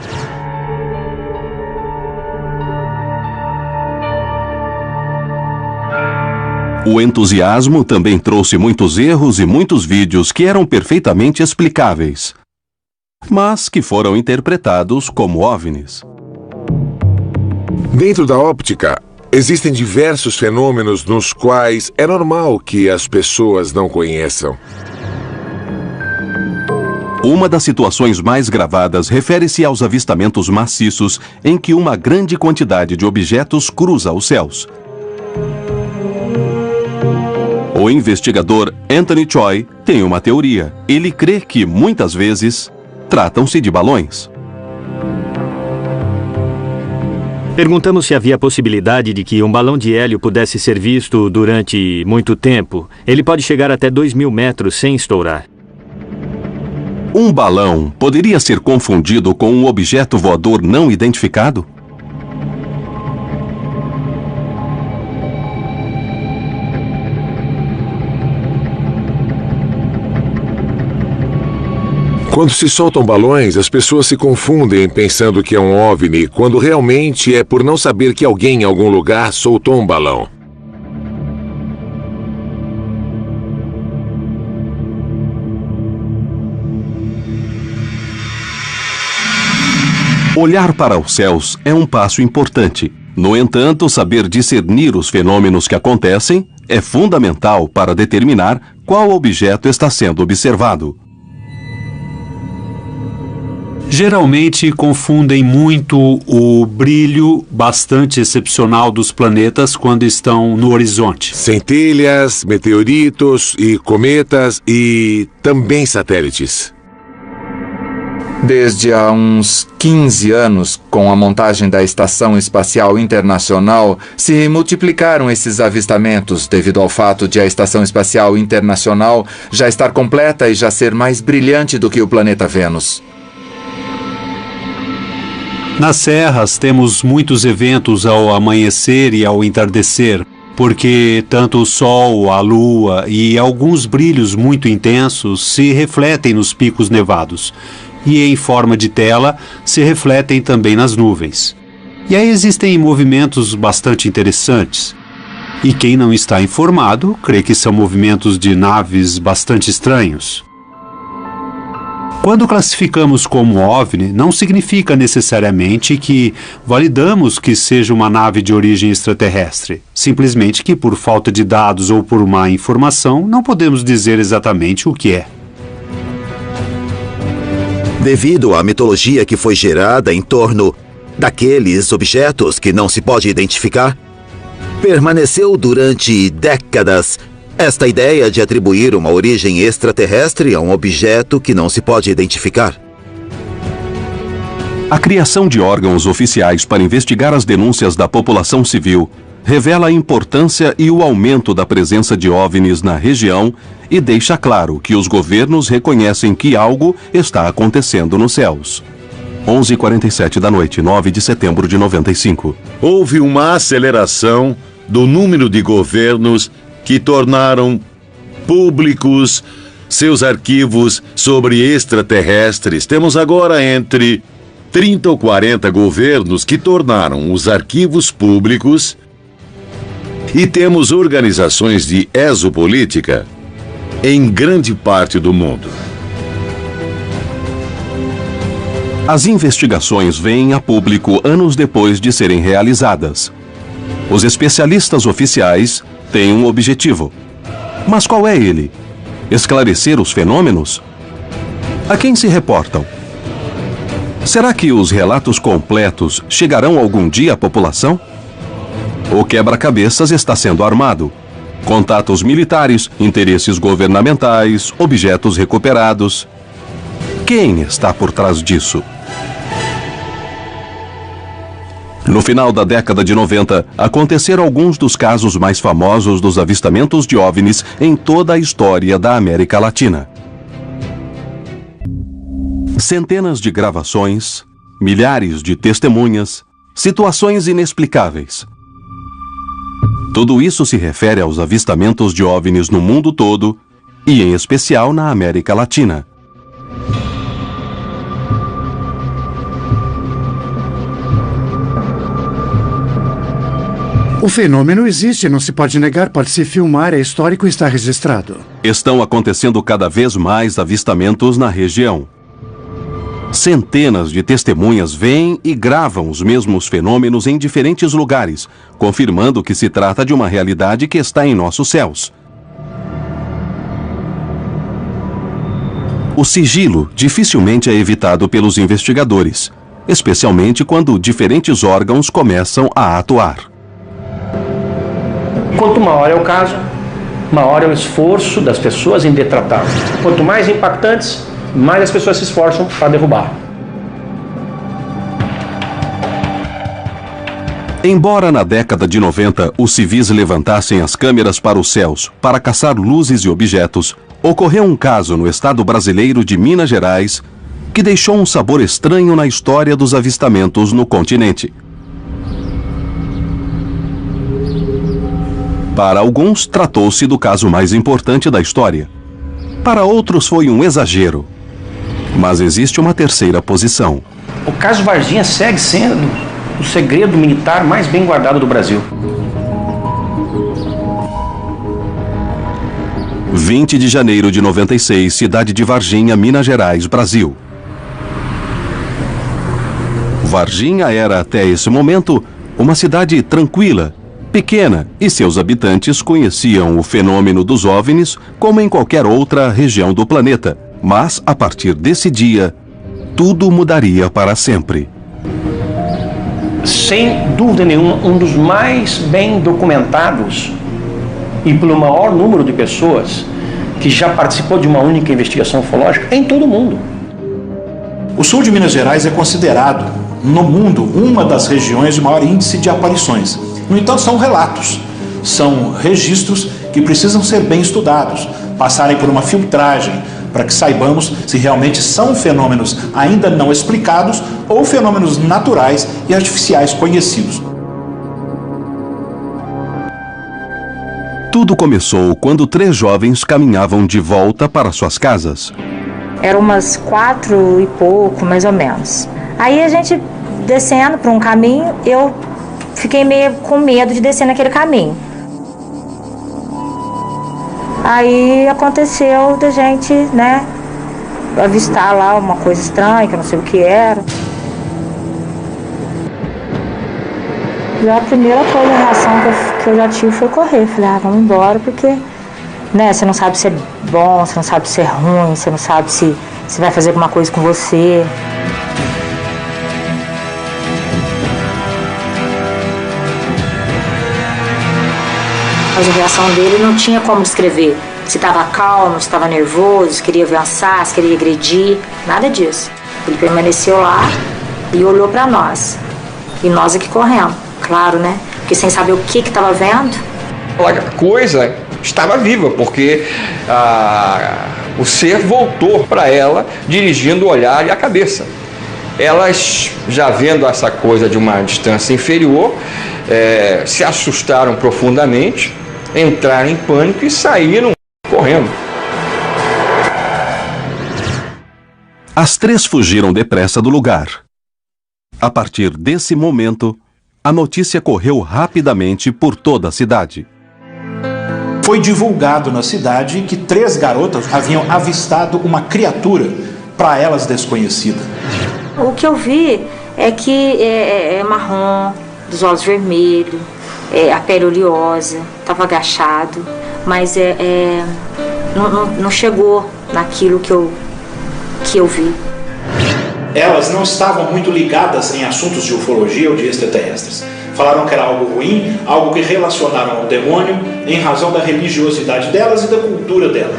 O entusiasmo também trouxe muitos erros e muitos vídeos que eram perfeitamente explicáveis, mas que foram interpretados como OVNIs. Dentro da óptica, existem diversos fenômenos nos quais é normal que as pessoas não conheçam. Uma das situações mais gravadas refere-se aos avistamentos maciços em que uma grande quantidade de objetos cruza os céus. O investigador Anthony Choi tem uma teoria. Ele crê que, muitas vezes, tratam-se de balões. Perguntamos se havia a possibilidade de que um balão de hélio pudesse ser visto durante muito tempo. Ele pode chegar até 2.000 metros sem estourar. Um balão poderia ser confundido com um objeto voador não identificado? Quando se soltam balões, as pessoas se confundem pensando que é um OVNI, quando realmente é por não saber que alguém em algum lugar soltou um balão. Olhar para os céus é um passo importante. No entanto, saber discernir os fenômenos que acontecem é fundamental para determinar qual objeto está sendo observado. Geralmente confundem muito o brilho bastante excepcional dos planetas quando estão no horizonte. Centelhas, meteoritos e cometas e também satélites. Desde há uns 15 anos, com a montagem da Estação Espacial Internacional, se multiplicaram esses avistamentos devido ao fato de a Estação Espacial Internacional já estar completa e já ser mais brilhante do que o planeta Vênus. Nas serras temos muitos eventos ao amanhecer e ao entardecer, porque tanto o Sol, a Lua e alguns brilhos muito intensos se refletem nos picos nevados. E em forma de tela se refletem também nas nuvens. E aí existem movimentos bastante interessantes. E quem não está informado crê que são movimentos de naves bastante estranhos. Quando classificamos como OVNI, não significa necessariamente que validamos que seja uma nave de origem extraterrestre. Simplesmente que por falta de dados ou por má informação, não podemos dizer exatamente o que é. Devido à mitologia que foi gerada em torno daqueles objetos que não se pode identificar, permaneceu durante décadas esta ideia de atribuir uma origem extraterrestre a um objeto que não se pode identificar. A criação de órgãos oficiais para investigar as denúncias da população civil revela a importância e o aumento da presença de OVNIs na região e deixa claro que os governos reconhecem que algo está acontecendo nos céus. 11h47 da noite, 9 de setembro de 95. Houve uma aceleração do número de governos que tornaram públicos seus arquivos sobre extraterrestres. Temos agora entre 30 ou 40 governos que tornaram os arquivos públicos e temos organizações de exopolítica em grande parte do mundo. As investigações vêm a público anos depois de serem realizadas. Os especialistas oficiais têm um objetivo. Mas qual é ele? Esclarecer os fenômenos? A quem se reportam? Será que os relatos completos chegarão algum dia à população? O quebra-cabeças está sendo armado. Contatos militares, interesses governamentais, objetos recuperados. Quem está por trás disso? No final da década de 90, aconteceram alguns dos casos mais famosos dos avistamentos de OVNIs em toda a história da América Latina. Centenas de gravações, milhares de testemunhas, situações inexplicáveis. Tudo isso se refere aos avistamentos de OVNIs no mundo todo e, em especial, na América Latina. O fenômeno existe, não se pode negar, pode-se filmar, é histórico e está registrado. Estão acontecendo cada vez mais avistamentos na região. Centenas de testemunhas veem e gravam os mesmos fenômenos em diferentes lugares, confirmando que se trata de uma realidade que está em nossos céus. O sigilo dificilmente é evitado pelos investigadores, especialmente quando diferentes órgãos começam a atuar. Quanto maior é o caso, maior é o esforço das pessoas em detratá-lo. Quanto mais impactantes, mais as pessoas se esforçam para derrubar. Embora na década de 90 os civis levantassem as câmeras para os céus para caçar luzes e objetos, ocorreu um caso no estado brasileiro de Minas Gerais que deixou um sabor estranho na história dos avistamentos no continente. Para alguns, tratou-se do caso mais importante da história. Para outros, foi um exagero. Mas existe uma terceira posição. O caso Varginha segue sendo o segredo militar mais bem guardado do Brasil. 20 de janeiro de 96, cidade de Varginha, Minas Gerais, Brasil. Varginha era, até esse momento, uma cidade tranquila, pequena, e seus habitantes conheciam o fenômeno dos OVNIs como em qualquer outra região do planeta. Mas, a partir desse dia, tudo mudaria para sempre. Sem dúvida nenhuma, um dos mais bem documentados e pelo maior número de pessoas que já participou de uma única investigação ufológica em todo o mundo. O sul de Minas Gerais é considerado, no mundo, uma das regiões de maior índice de aparições. No entanto, são relatos, são registros que precisam ser bem estudados, passarem por uma filtragem, para que saibamos se realmente são fenômenos ainda não explicados ou fenômenos naturais e artificiais conhecidos. Tudo começou quando 3 jovens caminhavam de volta para suas casas. Era umas 4 e pouco, mais ou menos. Aí a gente descendo por um caminho, eu fiquei meio com medo de descer naquele caminho. Aí aconteceu da gente, né, avistar lá uma coisa estranha, que eu não sei o que era. Já a primeira coisa, a reação que eu já tive foi correr. Falei, vamos embora, porque, né, você não sabe se é bom, você não sabe se é ruim, você não sabe se vai fazer alguma coisa com você. Mas a reação dele não tinha como descrever. Se estava calmo, se estava nervoso, se queria avançar, se queria agredir, nada disso. Ele permaneceu lá e olhou para nós. E nós aqui correndo, claro, né? Porque sem saber o que estava vendo. A coisa estava viva, porque o ser voltou para ela, dirigindo o olhar e a cabeça. Elas, já vendo essa coisa de uma distância inferior, se assustaram profundamente, entraram em pânico e saíram correndo. As 3 fugiram depressa do lugar. A partir desse momento, a notícia correu rapidamente por toda a cidade. Foi divulgado na cidade que 3 garotas haviam avistado uma criatura, para elas desconhecida. O que eu vi é que é marrom, dos olhos vermelhos, a pele oleosa, estava agachado, mas não chegou naquilo que eu vi. Elas não estavam muito ligadas em assuntos de ufologia ou de extraterrestres. Falaram que era algo ruim, algo que relacionaram ao demônio, em razão da religiosidade delas e da cultura delas.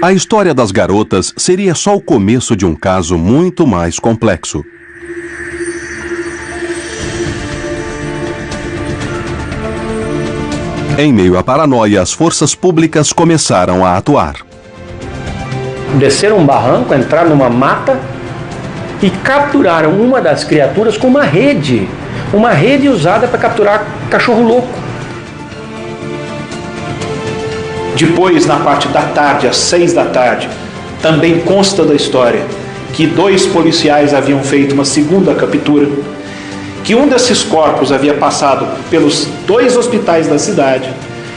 A história das garotas seria só o começo de um caso muito mais complexo. Em meio à paranoia, as forças públicas começaram a atuar. Desceram um barranco, entraram numa mata e capturaram uma das criaturas com uma rede usada para capturar cachorro louco. Depois, na parte da tarde, às 6 da tarde, também consta da história que 2 policiais haviam feito uma segunda captura, que um desses corpos havia passado pelos 2 hospitais da cidade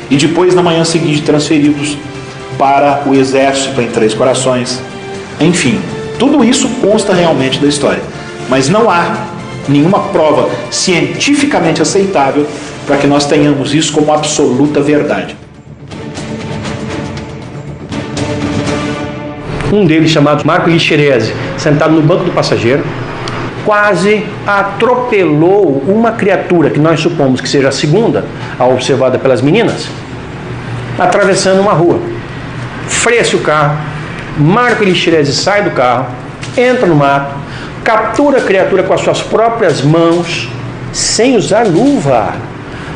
e depois, na manhã seguinte, transferidos para o exército em Três Corações. Enfim, tudo isso consta realmente da história, mas não há nenhuma prova cientificamente aceitável para que nós tenhamos isso como absoluta verdade. Um deles, chamado Marco Lixerese, sentado no banco do passageiro, quase atropelou uma criatura que nós supomos que seja a segunda, a observada pelas meninas, atravessando uma rua. Freia-se o carro, Marco Lixerese sai do carro, entra no mato, captura a criatura com as suas próprias mãos, sem usar luva,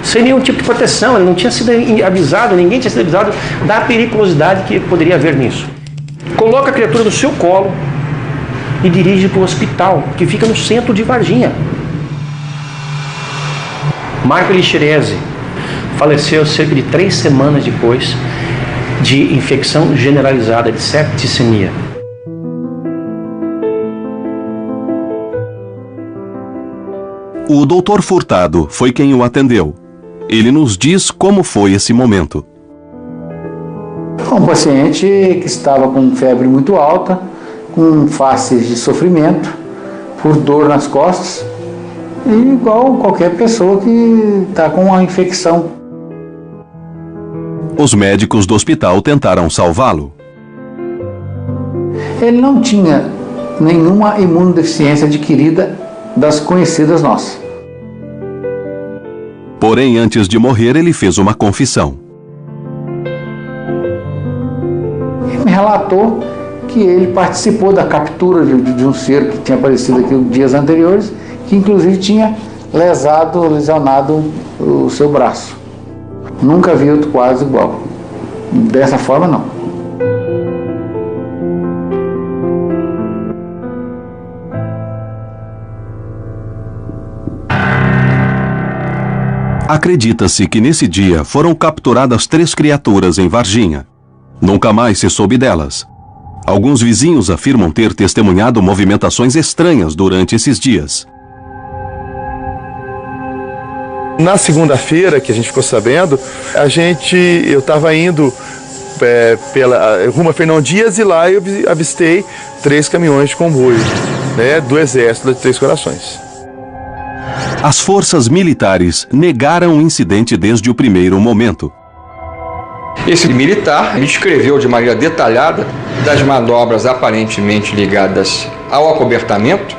sem nenhum tipo de proteção. Ele não tinha sido avisado, ninguém tinha sido avisado da periculosidade que poderia haver nisso. Coloca a criatura no seu colo e dirige para o hospital, que fica no centro de Varginha. Marco Lixerese faleceu cerca de 3 semanas depois de infecção generalizada de septicemia. O Dr. Furtado foi quem o atendeu. Ele nos diz como foi esse momento. Um paciente que estava com febre muito alta, com faces de sofrimento, por dor nas costas, e igual qualquer pessoa que está com uma infecção. Os médicos do hospital tentaram salvá-lo. Ele não tinha nenhuma imunodeficiência adquirida das conhecidas nossas. Porém, antes de morrer, ele fez uma confissão. Ele me relatou que ele participou da captura de um ser que tinha aparecido aqui dias anteriores, que inclusive tinha lesionado o seu braço. Nunca vi outro quadro igual. Dessa forma, não. Acredita-se que nesse dia foram capturadas 3 criaturas em Varginha. Nunca mais se soube delas. Alguns vizinhos afirmam ter testemunhado movimentações estranhas durante esses dias. Na segunda-feira, que a gente ficou sabendo, eu estava indo rumo a Fernão Dias, e lá eu avistei 3 caminhões de comboio, né, do Exército de Três Corações. As forças militares negaram o incidente desde o primeiro momento. Esse militar descreveu de maneira detalhada das manobras aparentemente ligadas ao acobertamento,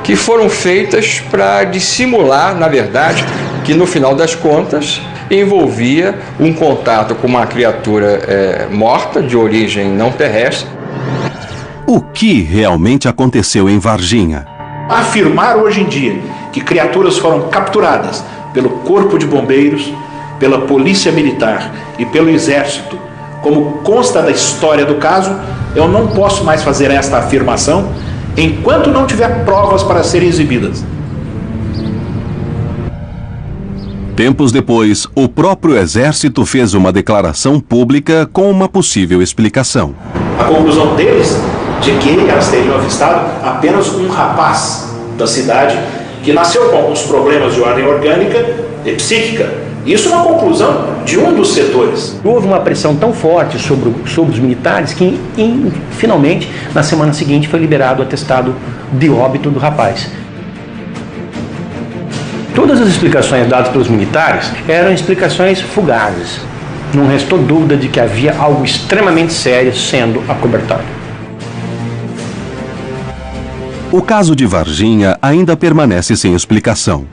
que foram feitas para dissimular, na verdade, que no final das contas envolvia um contato com uma criatura morta, de origem não terrestre. O que realmente aconteceu em Varginha? Afirmar hoje em dia que criaturas foram capturadas pelo Corpo de Bombeiros, pela Polícia Militar e pelo Exército, como consta da história do caso, eu não posso mais fazer esta afirmação enquanto não tiver provas para serem exibidas. Tempos depois, o próprio Exército fez uma declaração pública com uma possível explicação. A conclusão deles de que elas teriam avistado apenas um rapaz da cidade que nasceu com alguns problemas de ordem orgânica e psíquica. Isso é uma conclusão de um dos setores. Houve uma pressão tão forte sobre os militares que, finalmente, na semana seguinte, foi liberado o atestado de óbito do rapaz. Todas as explicações dadas pelos militares eram explicações fugazes. Não restou dúvida de que havia algo extremamente sério sendo acobertado. O caso de Varginha ainda permanece sem explicação.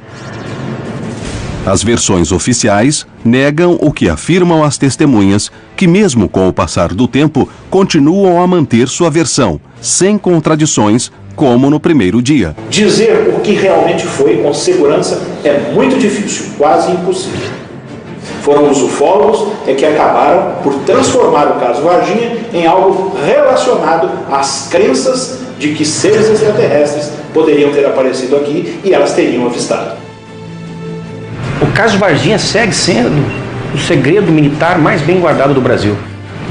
As versões oficiais negam o que afirmam as testemunhas, que mesmo com o passar do tempo, continuam a manter sua versão, sem contradições, como no primeiro dia. Dizer o que realmente foi com segurança é muito difícil, quase impossível. Foram os ufólogos que acabaram por transformar o caso Varginha em algo relacionado às crenças de que seres extraterrestres poderiam ter aparecido aqui e elas teriam avistado. O caso Varginha segue sendo o segredo militar mais bem guardado do Brasil,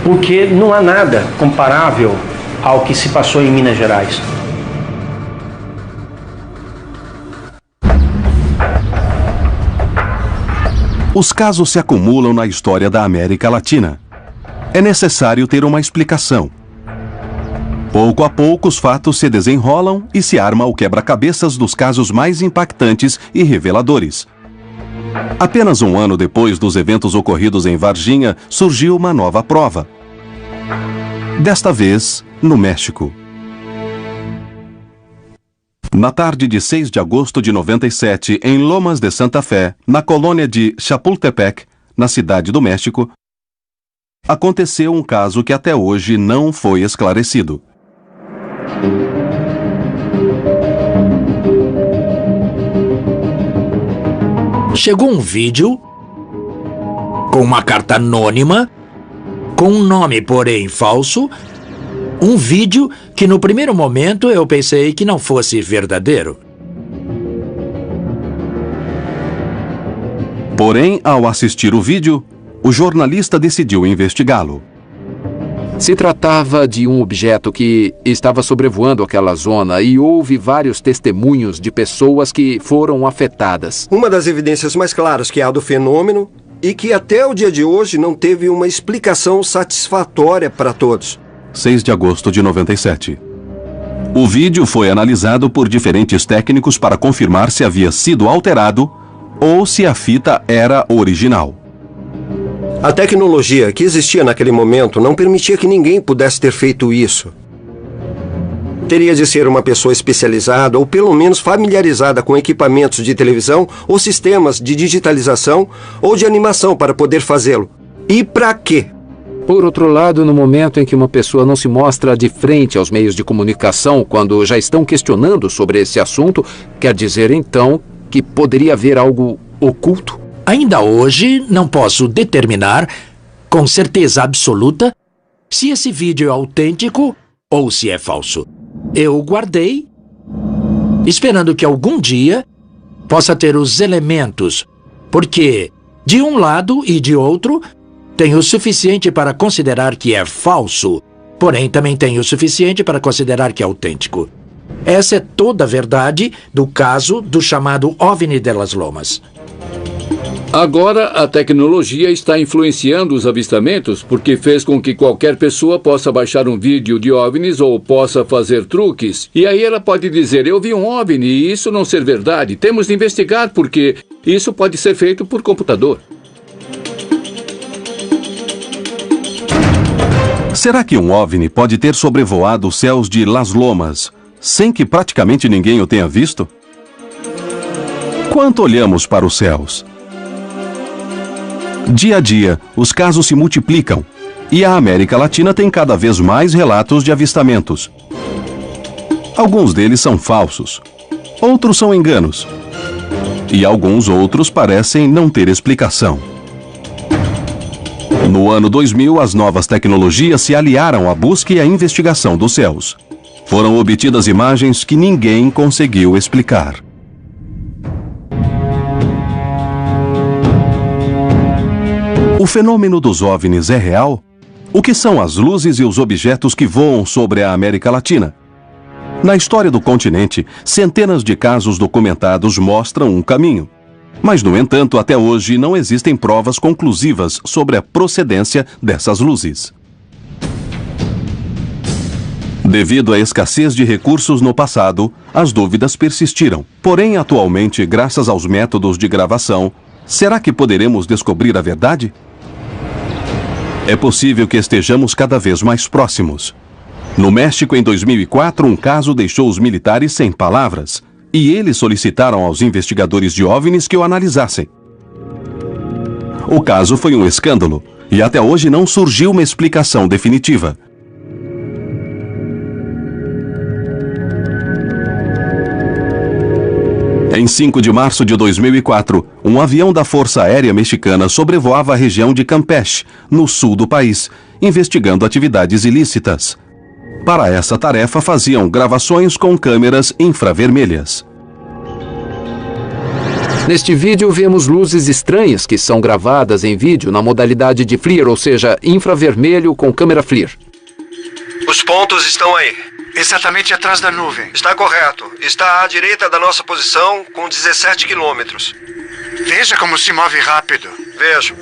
porque não há nada comparável ao que se passou em Minas Gerais. Os casos se acumulam na história da América Latina. É necessário ter uma explicação. Pouco a pouco, os fatos se desenrolam e se arma o quebra-cabeças dos casos mais impactantes e reveladores. Apenas um ano depois dos eventos ocorridos em Varginha, surgiu uma nova prova. Desta vez, no México. Na tarde de 6 de agosto de 97, em Lomas de Santa Fé, na colônia de Chapultepec, na cidade do México, aconteceu um caso que até hoje não foi esclarecido. Chegou um vídeo com uma carta anônima, com um nome, porém, falso. Um vídeo que, no primeiro momento, eu pensei que não fosse verdadeiro. Porém, ao assistir o vídeo, o jornalista decidiu investigá-lo. Se tratava de um objeto que estava sobrevoando aquela zona e houve vários testemunhos de pessoas que foram afetadas. Uma das evidências mais claras que há do fenômeno e que até o dia de hoje não teve uma explicação satisfatória para todos. 6 de agosto de 97. O vídeo foi analisado por diferentes técnicos para confirmar se havia sido alterado ou se a fita era original. A tecnologia que existia naquele momento não permitia que ninguém pudesse ter feito isso. Teria de ser uma pessoa especializada ou pelo menos familiarizada com equipamentos de televisão ou sistemas de digitalização ou de animação para poder fazê-lo. E para quê? Por outro lado, no momento em que uma pessoa não se mostra de frente aos meios de comunicação quando já estão questionando sobre esse assunto, quer dizer então que poderia haver algo oculto? Ainda hoje não posso determinar com certeza absoluta se esse vídeo é autêntico ou se é falso. Eu o guardei, esperando que algum dia possa ter os elementos, porque de um lado e de outro tenho o suficiente para considerar que é falso, porém também tenho o suficiente para considerar que é autêntico. Essa é toda a verdade do caso do chamado OVNI de Las Lomas. Agora, a tecnologia está influenciando os avistamentos porque fez com que qualquer pessoa possa baixar um vídeo de OVNIs ou possa fazer truques. E aí ela pode dizer, eu vi um OVNI e isso não ser verdade. Temos de investigar porque isso pode ser feito por computador. Será que um OVNI pode ter sobrevoado os céus de Las Lomas sem que praticamente ninguém o tenha visto? Quanto olhamos para os céus? Dia a dia, os casos se multiplicam e a América Latina tem cada vez mais relatos de avistamentos. Alguns deles são falsos, outros são enganos e alguns outros parecem não ter explicação. No ano 2000, as novas tecnologias se aliaram à busca e à investigação dos céus. Foram obtidas imagens que ninguém conseguiu explicar. O fenômeno dos OVNIs é real? O que são as luzes e os objetos que voam sobre a América Latina? Na história do continente, centenas de casos documentados mostram um caminho. Mas, no entanto, até hoje não existem provas conclusivas sobre a procedência dessas luzes. Devido à escassez de recursos no passado, as dúvidas persistiram. Porém, atualmente, graças aos métodos de gravação, será que poderemos descobrir a verdade? É possível que estejamos cada vez mais próximos. No México, em 2004, um caso deixou os militares sem palavras, e eles solicitaram aos investigadores de OVNIs que o analisassem. O caso foi um escândalo, e até hoje não surgiu uma explicação definitiva. Em 5 de março de 2004, um avião da Força Aérea Mexicana sobrevoava a região de Campeche, no sul do país, investigando atividades ilícitas. Para essa tarefa, faziam gravações com câmeras infravermelhas. Neste vídeo, vemos luzes estranhas que são gravadas em vídeo na modalidade de FLIR, ou seja, infravermelho com câmera FLIR. Os pontos estão aí. Exatamente atrás da nuvem. Está correto. Está à direita da nossa posição, com 17 quilômetros. Veja como se move rápido. Vejo.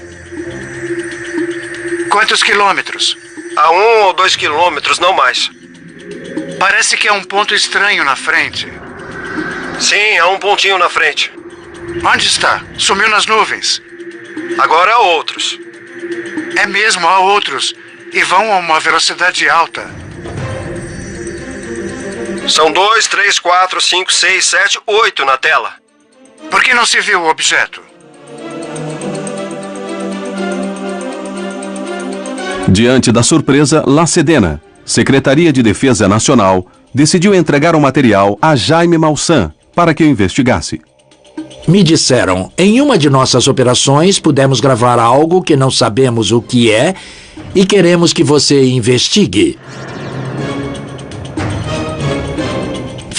Quantos quilômetros? A 1 ou 2 quilômetros, não mais. Parece que é um ponto estranho na frente. Sim, há um pontinho na frente. Onde está? Sumiu nas nuvens. Agora há outros. É mesmo, há outros. E vão a uma velocidade alta. São 2, 3, 4, 5, 6, 7, 8 na tela. Por que não se viu o objeto? Diante da surpresa, La Sedena, Secretaria de Defesa Nacional, decidiu entregar o material a Jaime Maussan para que o investigasse. Me disseram, em uma de nossas operações pudemos gravar algo que não sabemos o que é e queremos que você investigue.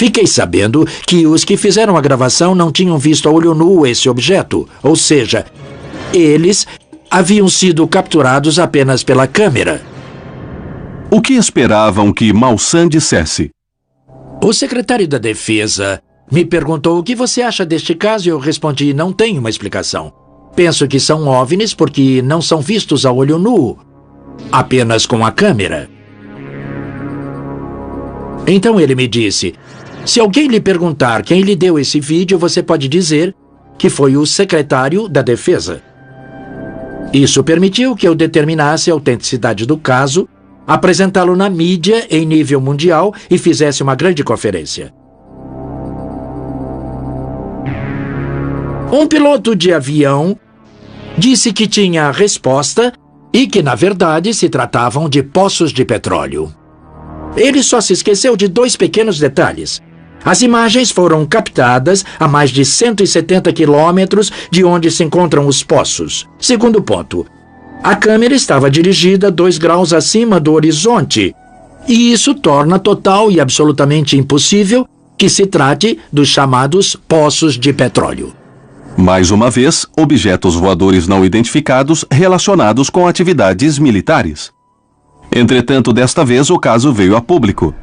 Fiquei sabendo que os que fizeram a gravação não tinham visto a olho nu esse objeto, ou seja, eles haviam sido capturados apenas pela câmera. O que esperavam que Maussan dissesse? O secretário da Defesa me perguntou o que você acha deste caso e eu respondi, não tenho uma explicação. Penso que são OVNIs porque não são vistos a olho nu, apenas com a câmera. Então ele me disse, se alguém lhe perguntar quem lhe deu esse vídeo, você pode dizer que foi o secretário da Defesa. Isso permitiu que eu determinasse a autenticidade do caso apresentá-lo na mídia em nível mundial e fizesse uma grande conferência. Um piloto de avião disse que tinha a resposta e que, na verdade, se tratavam de poços de petróleo. Ele só se esqueceu de 2 pequenos detalhes. As imagens foram captadas a mais de 170 quilômetros de onde se encontram os poços. Segundo ponto, a câmera estava dirigida 2 graus acima do horizonte, e isso torna total e absolutamente impossível que se trate dos chamados poços de petróleo. Mais uma vez, objetos voadores não identificados relacionados com atividades militares. Entretanto, desta vez o caso veio a público.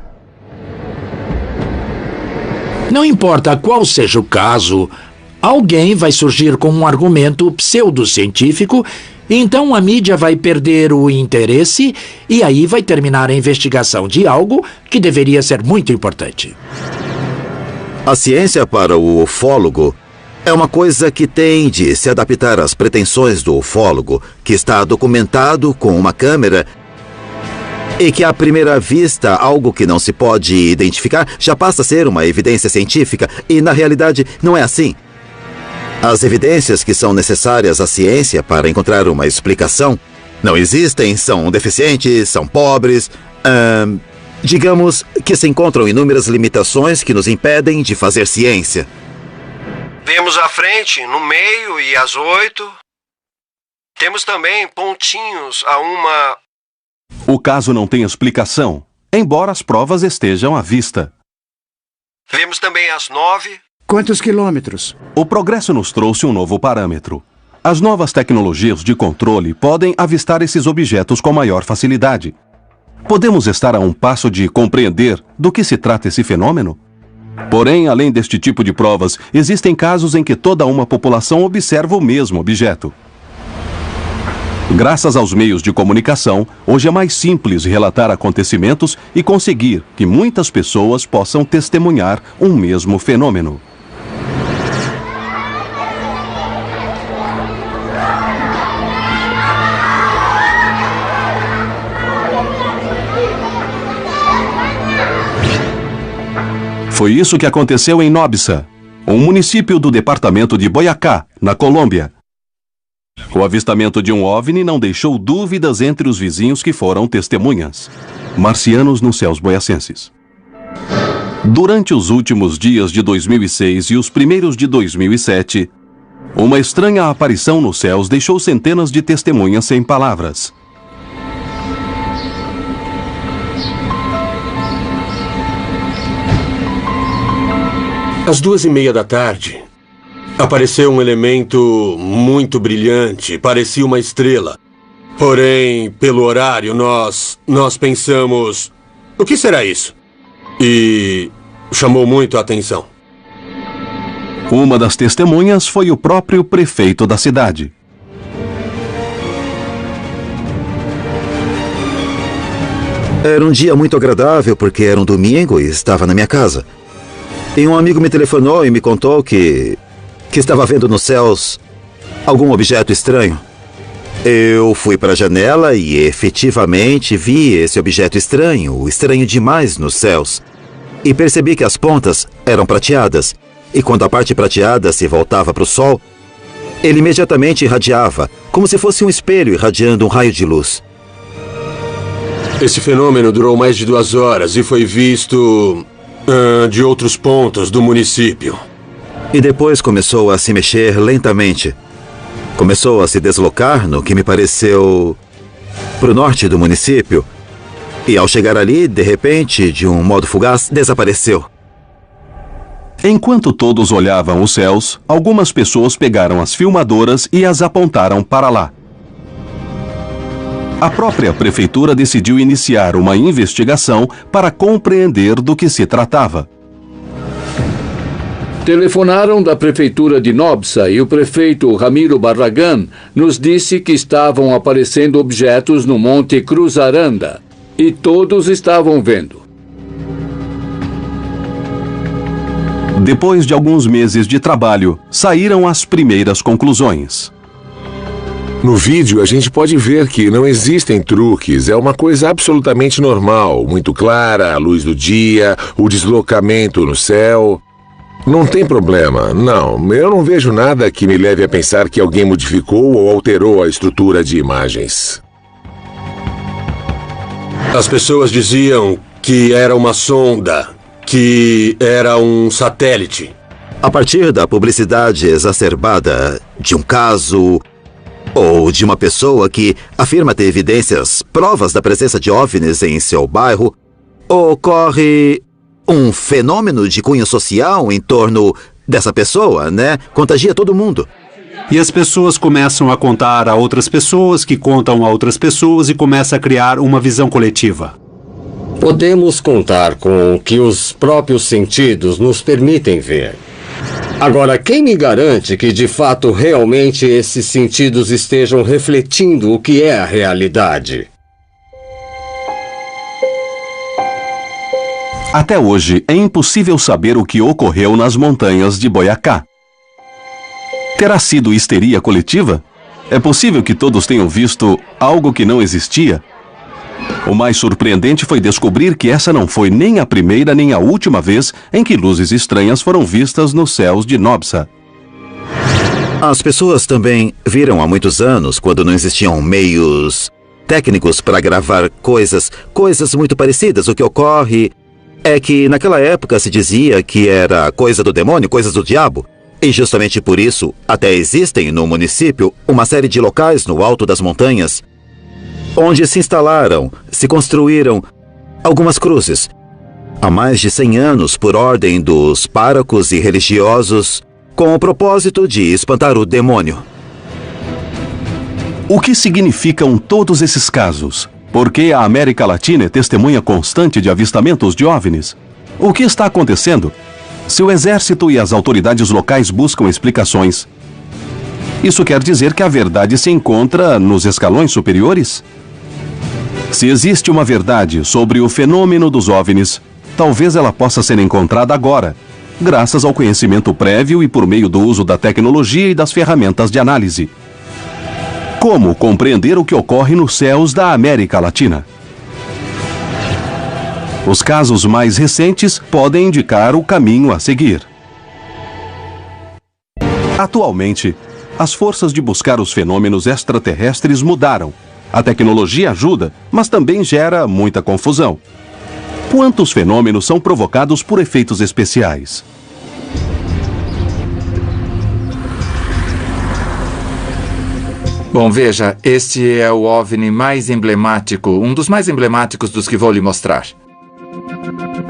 Não importa qual seja o caso, alguém vai surgir com um argumento pseudocientífico, e então a mídia vai perder o interesse e aí vai terminar a investigação de algo que deveria ser muito importante. A ciência para o ufólogo é uma coisa que tem de se adaptar às pretensões do ufólogo, que está documentado com uma câmera e que, à primeira vista, algo que não se pode identificar já passa a ser uma evidência científica, e, na realidade, não é assim. As evidências que são necessárias à ciência para encontrar uma explicação não existem, são deficientes, são pobres, digamos que se encontram inúmeras limitações que nos impedem de fazer ciência. Vemos à frente, no meio e às 8. Temos também pontinhos a uma... O caso não tem explicação, embora as provas estejam à vista. Vemos também às 9. Quantos quilômetros? O progresso nos trouxe um novo parâmetro. As novas tecnologias de controle podem avistar esses objetos com maior facilidade. Podemos estar a um passo de compreender do que se trata esse fenômeno? Porém, além deste tipo de provas, existem casos em que toda uma população observa o mesmo objeto. Graças aos meios de comunicação, hoje é mais simples relatar acontecimentos e conseguir que muitas pessoas possam testemunhar um mesmo fenômeno. Foi isso que aconteceu em Nobsa, um município do departamento de Boyacá, na Colômbia. O avistamento de um OVNI não deixou dúvidas entre os vizinhos que foram testemunhas. Marcianos nos céus boiacenses. Durante os últimos dias de 2006 e os primeiros de 2007, uma estranha aparição nos céus deixou centenas de testemunhas sem palavras. Às 2:30 da tarde, apareceu um elemento muito brilhante, parecia uma estrela. Porém, pelo horário, nós pensamos, o que será isso? E chamou muito a atenção. Uma das testemunhas foi o próprio prefeito da cidade. Era um dia muito agradável porque era um domingo e estava na minha casa. E um amigo me telefonou e me contou que estava vendo nos céus algum objeto estranho. Eu fui para a janela e efetivamente vi esse objeto estranho demais nos céus. E percebi que as pontas eram prateadas. E quando a parte prateada se voltava para o sol, ele imediatamente irradiava, como se fosse um espelho irradiando um raio de luz. Esse fenômeno durou mais de 2 horas e foi visto de outros pontos do município. E depois começou a se mexer lentamente. Começou a se deslocar no que me pareceu para o norte do município. E ao chegar ali, de repente, de um modo fugaz, desapareceu. Enquanto todos olhavam os céus, algumas pessoas pegaram as filmadoras e as apontaram para lá. A própria prefeitura decidiu iniciar uma investigação para compreender do que se tratava. Telefonaram da prefeitura de Nobsa e o prefeito Ramiro Barragán nos disse que estavam aparecendo objetos no Monte Cruzaranda e todos estavam vendo. Depois de alguns meses de trabalho, saíram as primeiras conclusões. No vídeo, a gente pode ver que não existem truques, é uma coisa absolutamente normal, muito clara, a luz do dia, o deslocamento no céu. Não tem problema, não. Eu não vejo nada que me leve a pensar que alguém modificou ou alterou a estrutura de imagens. As pessoas diziam que era uma sonda, que era um satélite. A partir da publicidade exacerbada de um caso ou de uma pessoa que afirma ter evidências, provas da presença de OVNIs em seu bairro, ocorre um fenômeno de cunho social em torno dessa pessoa, né? Contagia todo mundo. E as pessoas começam a contar a outras pessoas, que contam a outras pessoas e começa a criar uma visão coletiva. Podemos contar com o que os próprios sentidos nos permitem ver. Agora, quem me garante que, de fato, realmente esses sentidos estejam refletindo o que é a realidade? Até hoje, é impossível saber o que ocorreu nas montanhas de Boyacá. Terá sido histeria coletiva? É possível que todos tenham visto algo que não existia? O mais surpreendente foi descobrir que essa não foi nem a primeira nem a última vez em que luzes estranhas foram vistas nos céus de Nobsa. As pessoas também viram há muitos anos, quando não existiam meios técnicos para gravar coisas muito parecidas. O que ocorre é que naquela época se dizia que era coisa do demônio, coisas do diabo. E justamente por isso, até existem no município uma série de locais no alto das montanhas onde se instalaram, se construíram algumas cruzes. Há mais de 100 anos, por ordem dos párocos e religiosos, com o propósito de espantar o demônio. O que significam todos esses casos? Por que a América Latina é testemunha constante de avistamentos de OVNIs? O que está acontecendo? Se o exército e as autoridades locais buscam explicações, isso quer dizer que a verdade se encontra nos escalões superiores? Se existe uma verdade sobre o fenômeno dos OVNIs, talvez ela possa ser encontrada agora, graças ao conhecimento prévio e por meio do uso da tecnologia e das ferramentas de análise. Como compreender o que ocorre nos céus da América Latina? Os casos mais recentes podem indicar o caminho a seguir. Atualmente, as forças de buscar os fenômenos extraterrestres mudaram. A tecnologia ajuda, mas também gera muita confusão. Quantos fenômenos são provocados por efeitos especiais? Bom, veja, este é o OVNI mais emblemático, um dos mais emblemáticos dos que vou lhe mostrar.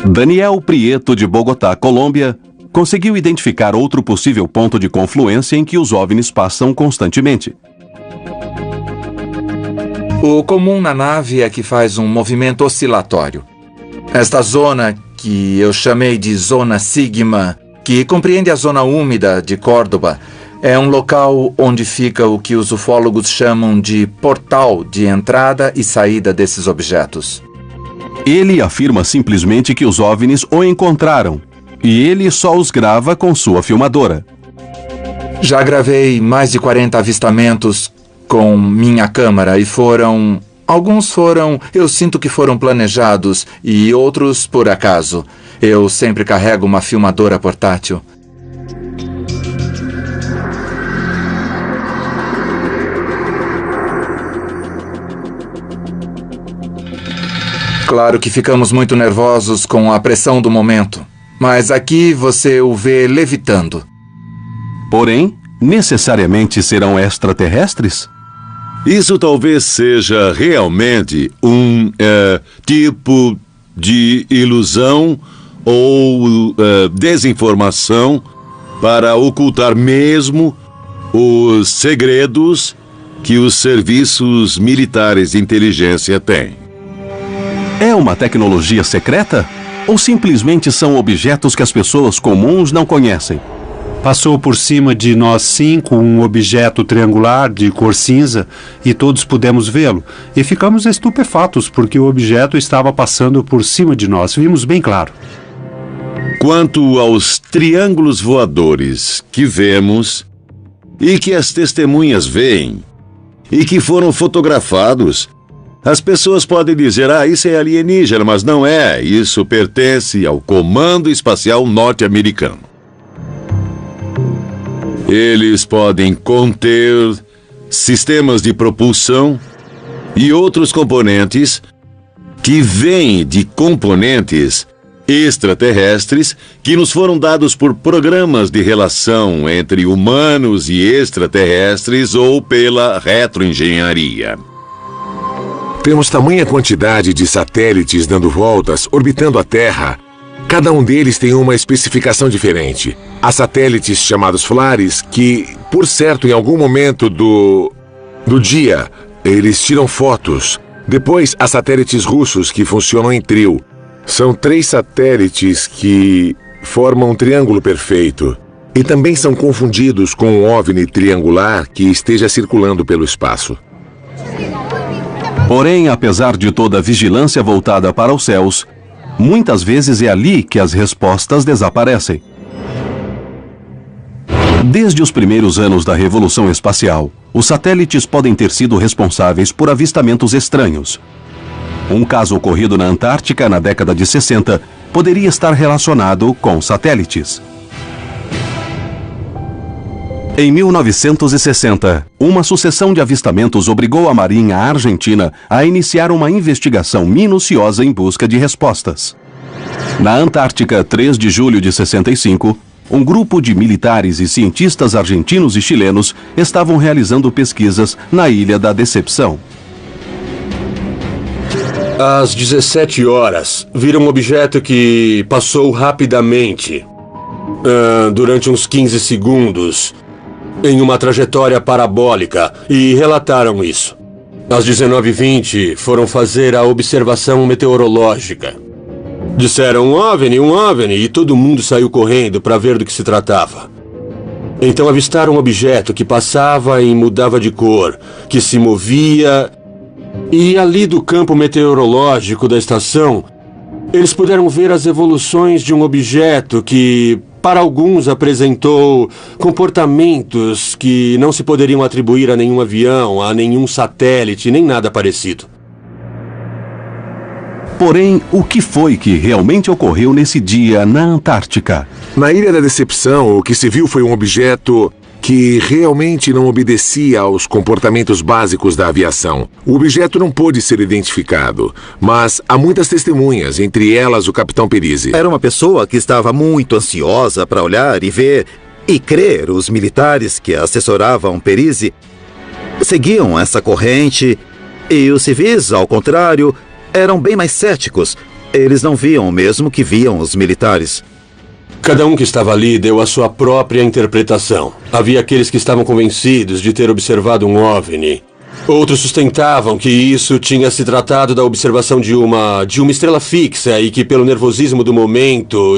Daniel Prieto, de Bogotá, Colômbia, conseguiu identificar outro possível ponto de confluência em que os OVNIs passam constantemente. O comum na nave é que faz um movimento oscilatório. Esta zona, que eu chamei de Zona Sigma, que compreende a zona úmida de Córdoba, é um local onde fica o que os ufólogos chamam de portal de entrada e saída desses objetos. Ele afirma simplesmente que os OVNIs o encontraram, e ele só os grava com sua filmadora. Já gravei mais de 40 avistamentos com minha câmera e alguns foram, eu sinto que foram planejados e outros por acaso. Eu sempre carrego uma filmadora portátil. Claro que ficamos muito nervosos com a pressão do momento, mas aqui você o vê levitando. Porém, necessariamente serão extraterrestres? Isso talvez seja realmente um tipo de ilusão ou desinformação para ocultar mesmo os segredos que os serviços militares de inteligência têm. É uma tecnologia secreta? Ou simplesmente são objetos que as pessoas comuns não conhecem? Passou por cima de nós 5 um objeto triangular de cor cinza e todos pudemos vê-lo. E ficamos estupefatos porque o objeto estava passando por cima de nós. Vimos bem claro. Quanto aos triângulos voadores que vemos e que as testemunhas veem, e que foram fotografados. As pessoas podem dizer, isso é alienígena, mas não é. Isso pertence ao Comando Espacial Norte-Americano. Eles podem conter sistemas de propulsão e outros componentes que vêm de componentes extraterrestres que nos foram dados por programas de relação entre humanos e extraterrestres ou pela retroengenharia. Temos tamanha quantidade de satélites dando voltas, orbitando a Terra. Cada um deles tem uma especificação diferente. Há satélites chamados Flares que, por certo, em algum momento do dia, eles tiram fotos. Depois, há satélites russos que funcionam em trio. São 3 satélites que formam um triângulo perfeito. E também são confundidos com um OVNI triangular que esteja circulando pelo espaço. Porém, apesar de toda a vigilância voltada para os céus, muitas vezes é ali que as respostas desaparecem. Desde os primeiros anos da Revolução Espacial, os satélites podem ter sido responsáveis por avistamentos estranhos. Um caso ocorrido na Antártica na década de 60 poderia estar relacionado com satélites. Em 1960, uma sucessão de avistamentos obrigou a Marinha Argentina a iniciar uma investigação minuciosa em busca de respostas. Na Antártica, 3 de julho de 65, um grupo de militares e cientistas argentinos e chilenos estavam realizando pesquisas na Ilha da Decepção. Às 17 horas, viram um objeto que passou rapidamente, durante uns 15 segundos, em uma trajetória parabólica, e relataram isso. Às 19h20, foram fazer a observação meteorológica. Disseram um OVNI, e todo mundo saiu correndo para ver do que se tratava. Então avistaram um objeto que passava e mudava de cor, que se movia. E ali do campo meteorológico da estação, eles puderam ver as evoluções de um objeto que, para alguns, apresentou comportamentos que não se poderiam atribuir a nenhum avião, a nenhum satélite, nem nada parecido. Porém, o que foi que realmente ocorreu nesse dia na Antártica? Na Ilha da Decepção, o que se viu foi um objeto que realmente não obedecia aos comportamentos básicos da aviação. O objeto não pôde ser identificado, mas há muitas testemunhas, entre elas o capitão Perizzi. Era uma pessoa que estava muito ansiosa para olhar e ver e crer. Os militares que assessoravam Perizzi seguiam essa corrente e os civis, ao contrário, eram bem mais céticos. Eles não viam o mesmo que viam os militares. Cada um que estava ali deu a sua própria interpretação. Havia aqueles que estavam convencidos de ter observado um OVNI. Outros sustentavam que isso tinha se tratado da observação de uma estrela fixa e que pelo nervosismo do momento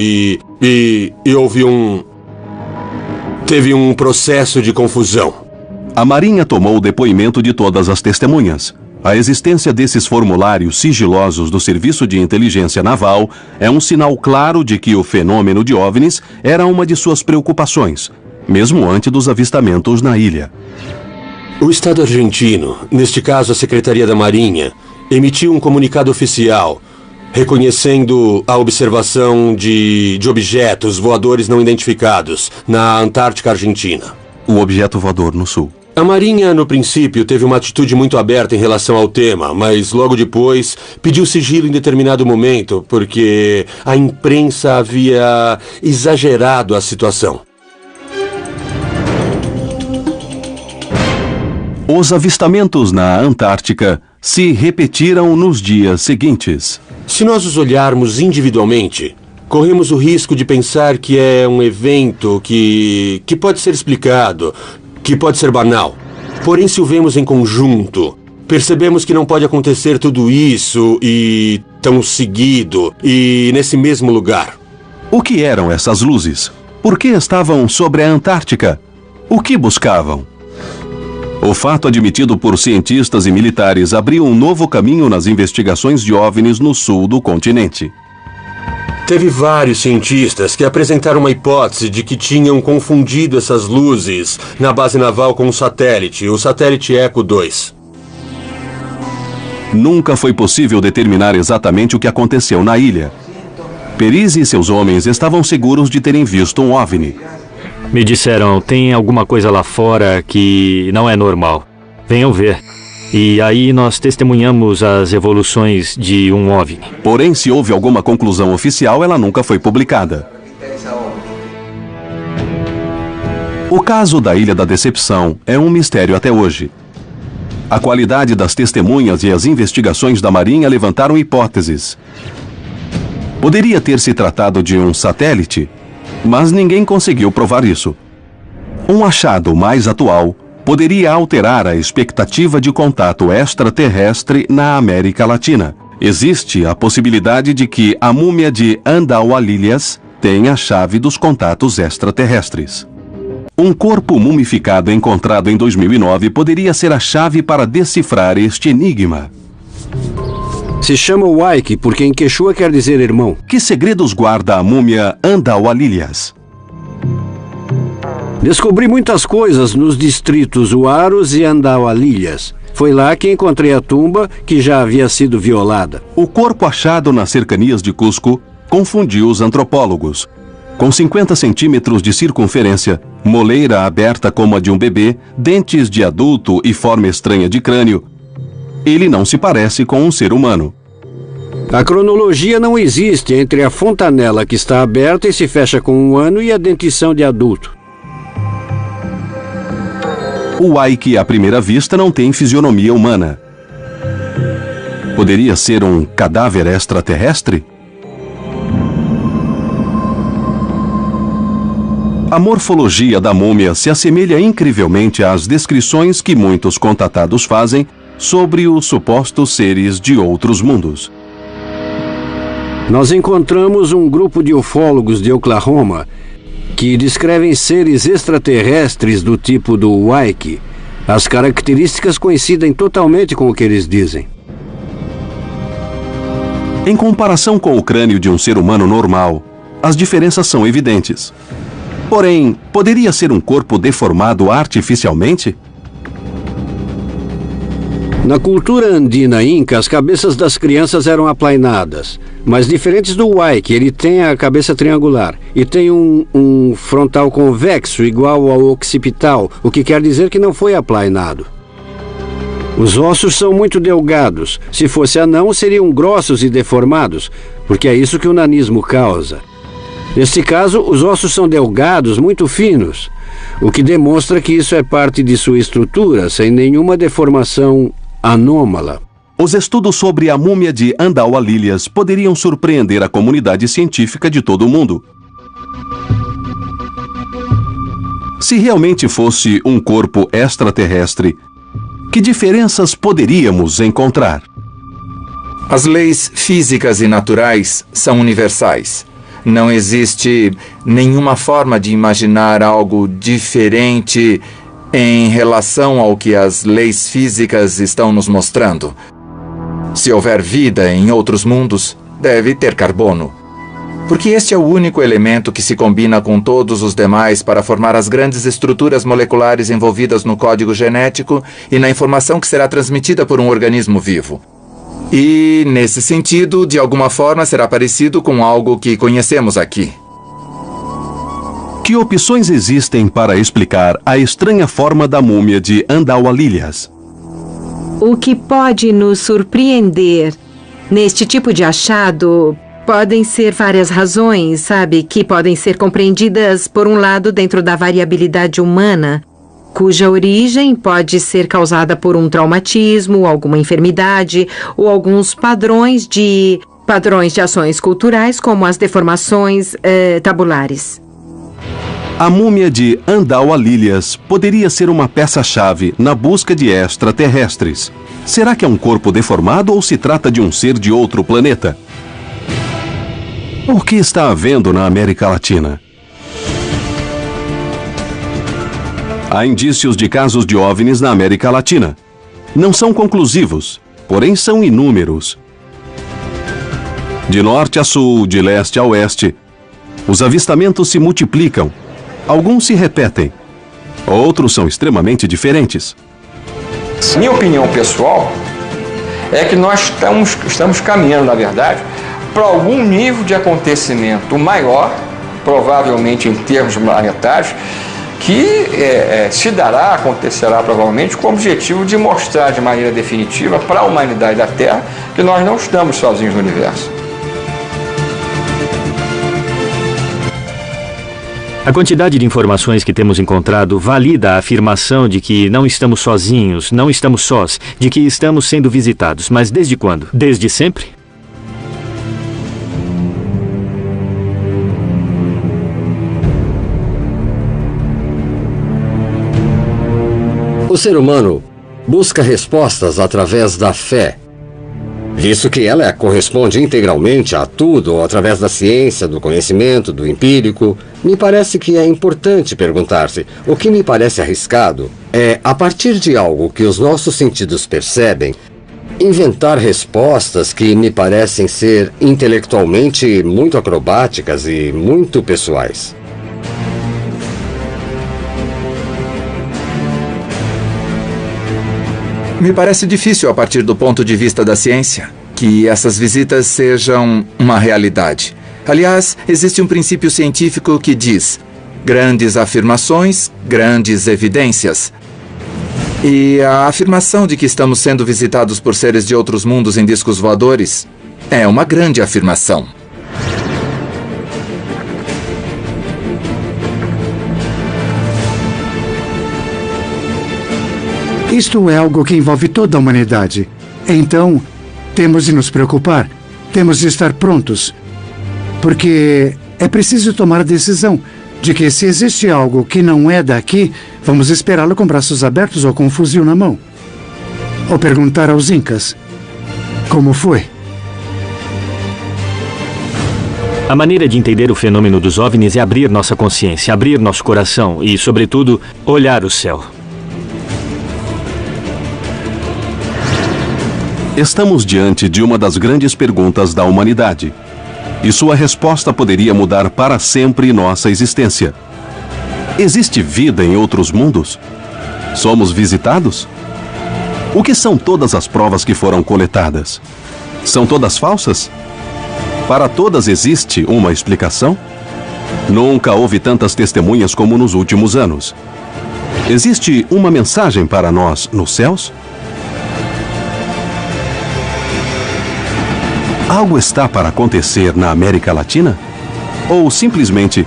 teve um processo de confusão. A Marinha tomou o depoimento de todas as testemunhas. A existência desses formulários sigilosos do Serviço de Inteligência Naval é um sinal claro de que o fenômeno de OVNIs era uma de suas preocupações, mesmo antes dos avistamentos na ilha. O Estado argentino, neste caso a Secretaria da Marinha, emitiu um comunicado oficial reconhecendo a observação de objetos voadores não identificados na Antártica Argentina. O objeto voador no sul. A Marinha, no princípio, teve uma atitude muito aberta em relação ao tema, mas logo depois pediu sigilo em determinado momento, porque a imprensa havia exagerado a situação. Os avistamentos na Antártica se repetiram nos dias seguintes. Se nós os olharmos individualmente, corremos o risco de pensar que é um evento que pode ser explicado, que pode ser banal. Porém, se o vemos em conjunto, percebemos que não pode acontecer tudo isso e tão seguido e nesse mesmo lugar. O que eram essas luzes? Por que estavam sobre a Antártica? O que buscavam? O fato admitido por cientistas e militares abriu um novo caminho nas investigações de OVNIs no sul do continente. Teve vários cientistas que apresentaram uma hipótese de que tinham confundido essas luzes na base naval com um satélite, o satélite Echo 2. Nunca foi possível determinar exatamente o que aconteceu na ilha. Perise e seus homens estavam seguros de terem visto um OVNI. Me disseram, tem alguma coisa lá fora que não é normal. Venham ver. E aí nós testemunhamos as evoluções de um OVNI. Porém, se houve alguma conclusão oficial, ela nunca foi publicada. O caso da Ilha da Decepção é um mistério até hoje. A qualidade das testemunhas e as investigações da Marinha levantaram hipóteses. Poderia ter se tratado de um satélite, mas ninguém conseguiu provar isso. Um achado mais atual poderia alterar a expectativa de contato extraterrestre na América Latina. Existe a possibilidade de que a múmia de Andaualilhas tenha a chave dos contatos extraterrestres. Um corpo mumificado encontrado em 2009 poderia ser a chave para decifrar este enigma. Se chama Waiki porque em Quechua quer dizer irmão. Que segredos guarda a múmia Andaualilhas? Descobri muitas coisas nos distritos Huaros e Andaualilhas. Foi lá que encontrei a tumba que já havia sido violada. O corpo achado nas cercanias de Cusco confundiu os antropólogos. Com 50 centímetros de circunferência, moleira aberta como a de um bebê, dentes de adulto e forma estranha de crânio, ele não se parece com um ser humano. A cronologia não existe entre a fontanela que está aberta e se fecha com 1 ano e a dentição de adulto. O Waiki, à primeira vista, não tem fisionomia humana. Poderia ser um cadáver extraterrestre? A morfologia da múmia se assemelha incrivelmente às descrições que muitos contatados fazem sobre os supostos seres de outros mundos. Nós encontramos um grupo de ufólogos de Oklahoma que descrevem seres extraterrestres do tipo do Waiki. As características coincidem totalmente com o que eles dizem. Em comparação com o crânio de um ser humano normal, as diferenças são evidentes. Porém, poderia ser um corpo deformado artificialmente? Na cultura andina inca, as cabeças das crianças eram aplainadas, mas diferentes do Waiki, ele tem a cabeça triangular e tem um frontal convexo igual ao occipital, o que quer dizer que não foi aplainado. Os ossos são muito delgados. Se fosse anão, seriam grossos e deformados, porque é isso que o nanismo causa. Neste caso, os ossos são delgados, muito finos, o que demonstra que isso é parte de sua estrutura, sem nenhuma deformação anômala. Os estudos sobre a múmia de Andaualilhas poderiam surpreender a comunidade científica de todo o mundo. Se realmente fosse um corpo extraterrestre, que diferenças poderíamos encontrar? As leis físicas e naturais são universais. Não existe nenhuma forma de imaginar algo diferente em relação ao que as leis físicas estão nos mostrando. Se houver vida em outros mundos, deve ter carbono. Porque este é o único elemento que se combina com todos os demais para formar as grandes estruturas moleculares envolvidas no código genético e na informação que será transmitida por um organismo vivo. E, nesse sentido, de alguma forma será parecido com algo que conhecemos aqui. Que opções existem para explicar a estranha forma da múmia de Andaualilhas? O que pode nos surpreender neste tipo de achado podem ser várias razões, sabe, que podem ser compreendidas, por um lado, dentro da variabilidade humana, cuja origem pode ser causada por um traumatismo, alguma enfermidade ou alguns padrões de ações culturais, como as deformações tabulares. A múmia de Andaualilhas poderia ser uma peça-chave na busca de extraterrestres. Será que é um corpo deformado ou se trata de um ser de outro planeta? O que está havendo na América Latina? Há indícios de casos de OVNIs na América Latina. Não são conclusivos, porém são inúmeros. De norte a sul, de leste a oeste, os avistamentos se multiplicam. Alguns se repetem, outros são extremamente diferentes. Minha opinião pessoal é que nós estamos caminhando, na verdade, para algum nível de acontecimento maior, provavelmente em termos planetários, que acontecerá provavelmente com o objetivo de mostrar de maneira definitiva para a humanidade da Terra que nós não estamos sozinhos no universo. A quantidade de informações que temos encontrado valida a afirmação de que não estamos sozinhos, não estamos sós, de que estamos sendo visitados. Mas desde quando? Desde sempre? O ser humano busca respostas através da fé, visto que ela corresponde integralmente a tudo através da ciência, do conhecimento, do empírico. Me parece que é importante perguntar-se. O que me parece arriscado é, a partir de algo que os nossos sentidos percebem, inventar respostas que me parecem ser intelectualmente muito acrobáticas e muito pessoais. Me parece difícil, a partir do ponto de vista da ciência, que essas visitas sejam uma realidade. Aliás, existe um princípio científico que diz: grandes afirmações, grandes evidências. E a afirmação de que estamos sendo visitados por seres de outros mundos em discos voadores é uma grande afirmação. Isto é algo que envolve toda a humanidade. Então, temos de nos preocupar, temos de estar prontos, porque é preciso tomar a decisão de que se existe algo que não é daqui, vamos esperá-lo com braços abertos ou com um fuzil na mão. Ou perguntar aos Incas como foi. A maneira de entender o fenômeno dos OVNIs é abrir nossa consciência, abrir nosso coração e, sobretudo, olhar o céu. Estamos diante de uma das grandes perguntas da humanidade. E sua resposta poderia mudar para sempre nossa existência. Existe vida em outros mundos? Somos visitados? O que são todas as provas que foram coletadas? São todas falsas? Para todas existe uma explicação? Nunca houve tantas testemunhas como nos últimos anos. Existe uma mensagem para nós nos céus? Algo está para acontecer na América Latina? Ou simplesmente,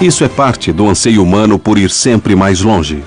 isso é parte do anseio humano por ir sempre mais longe?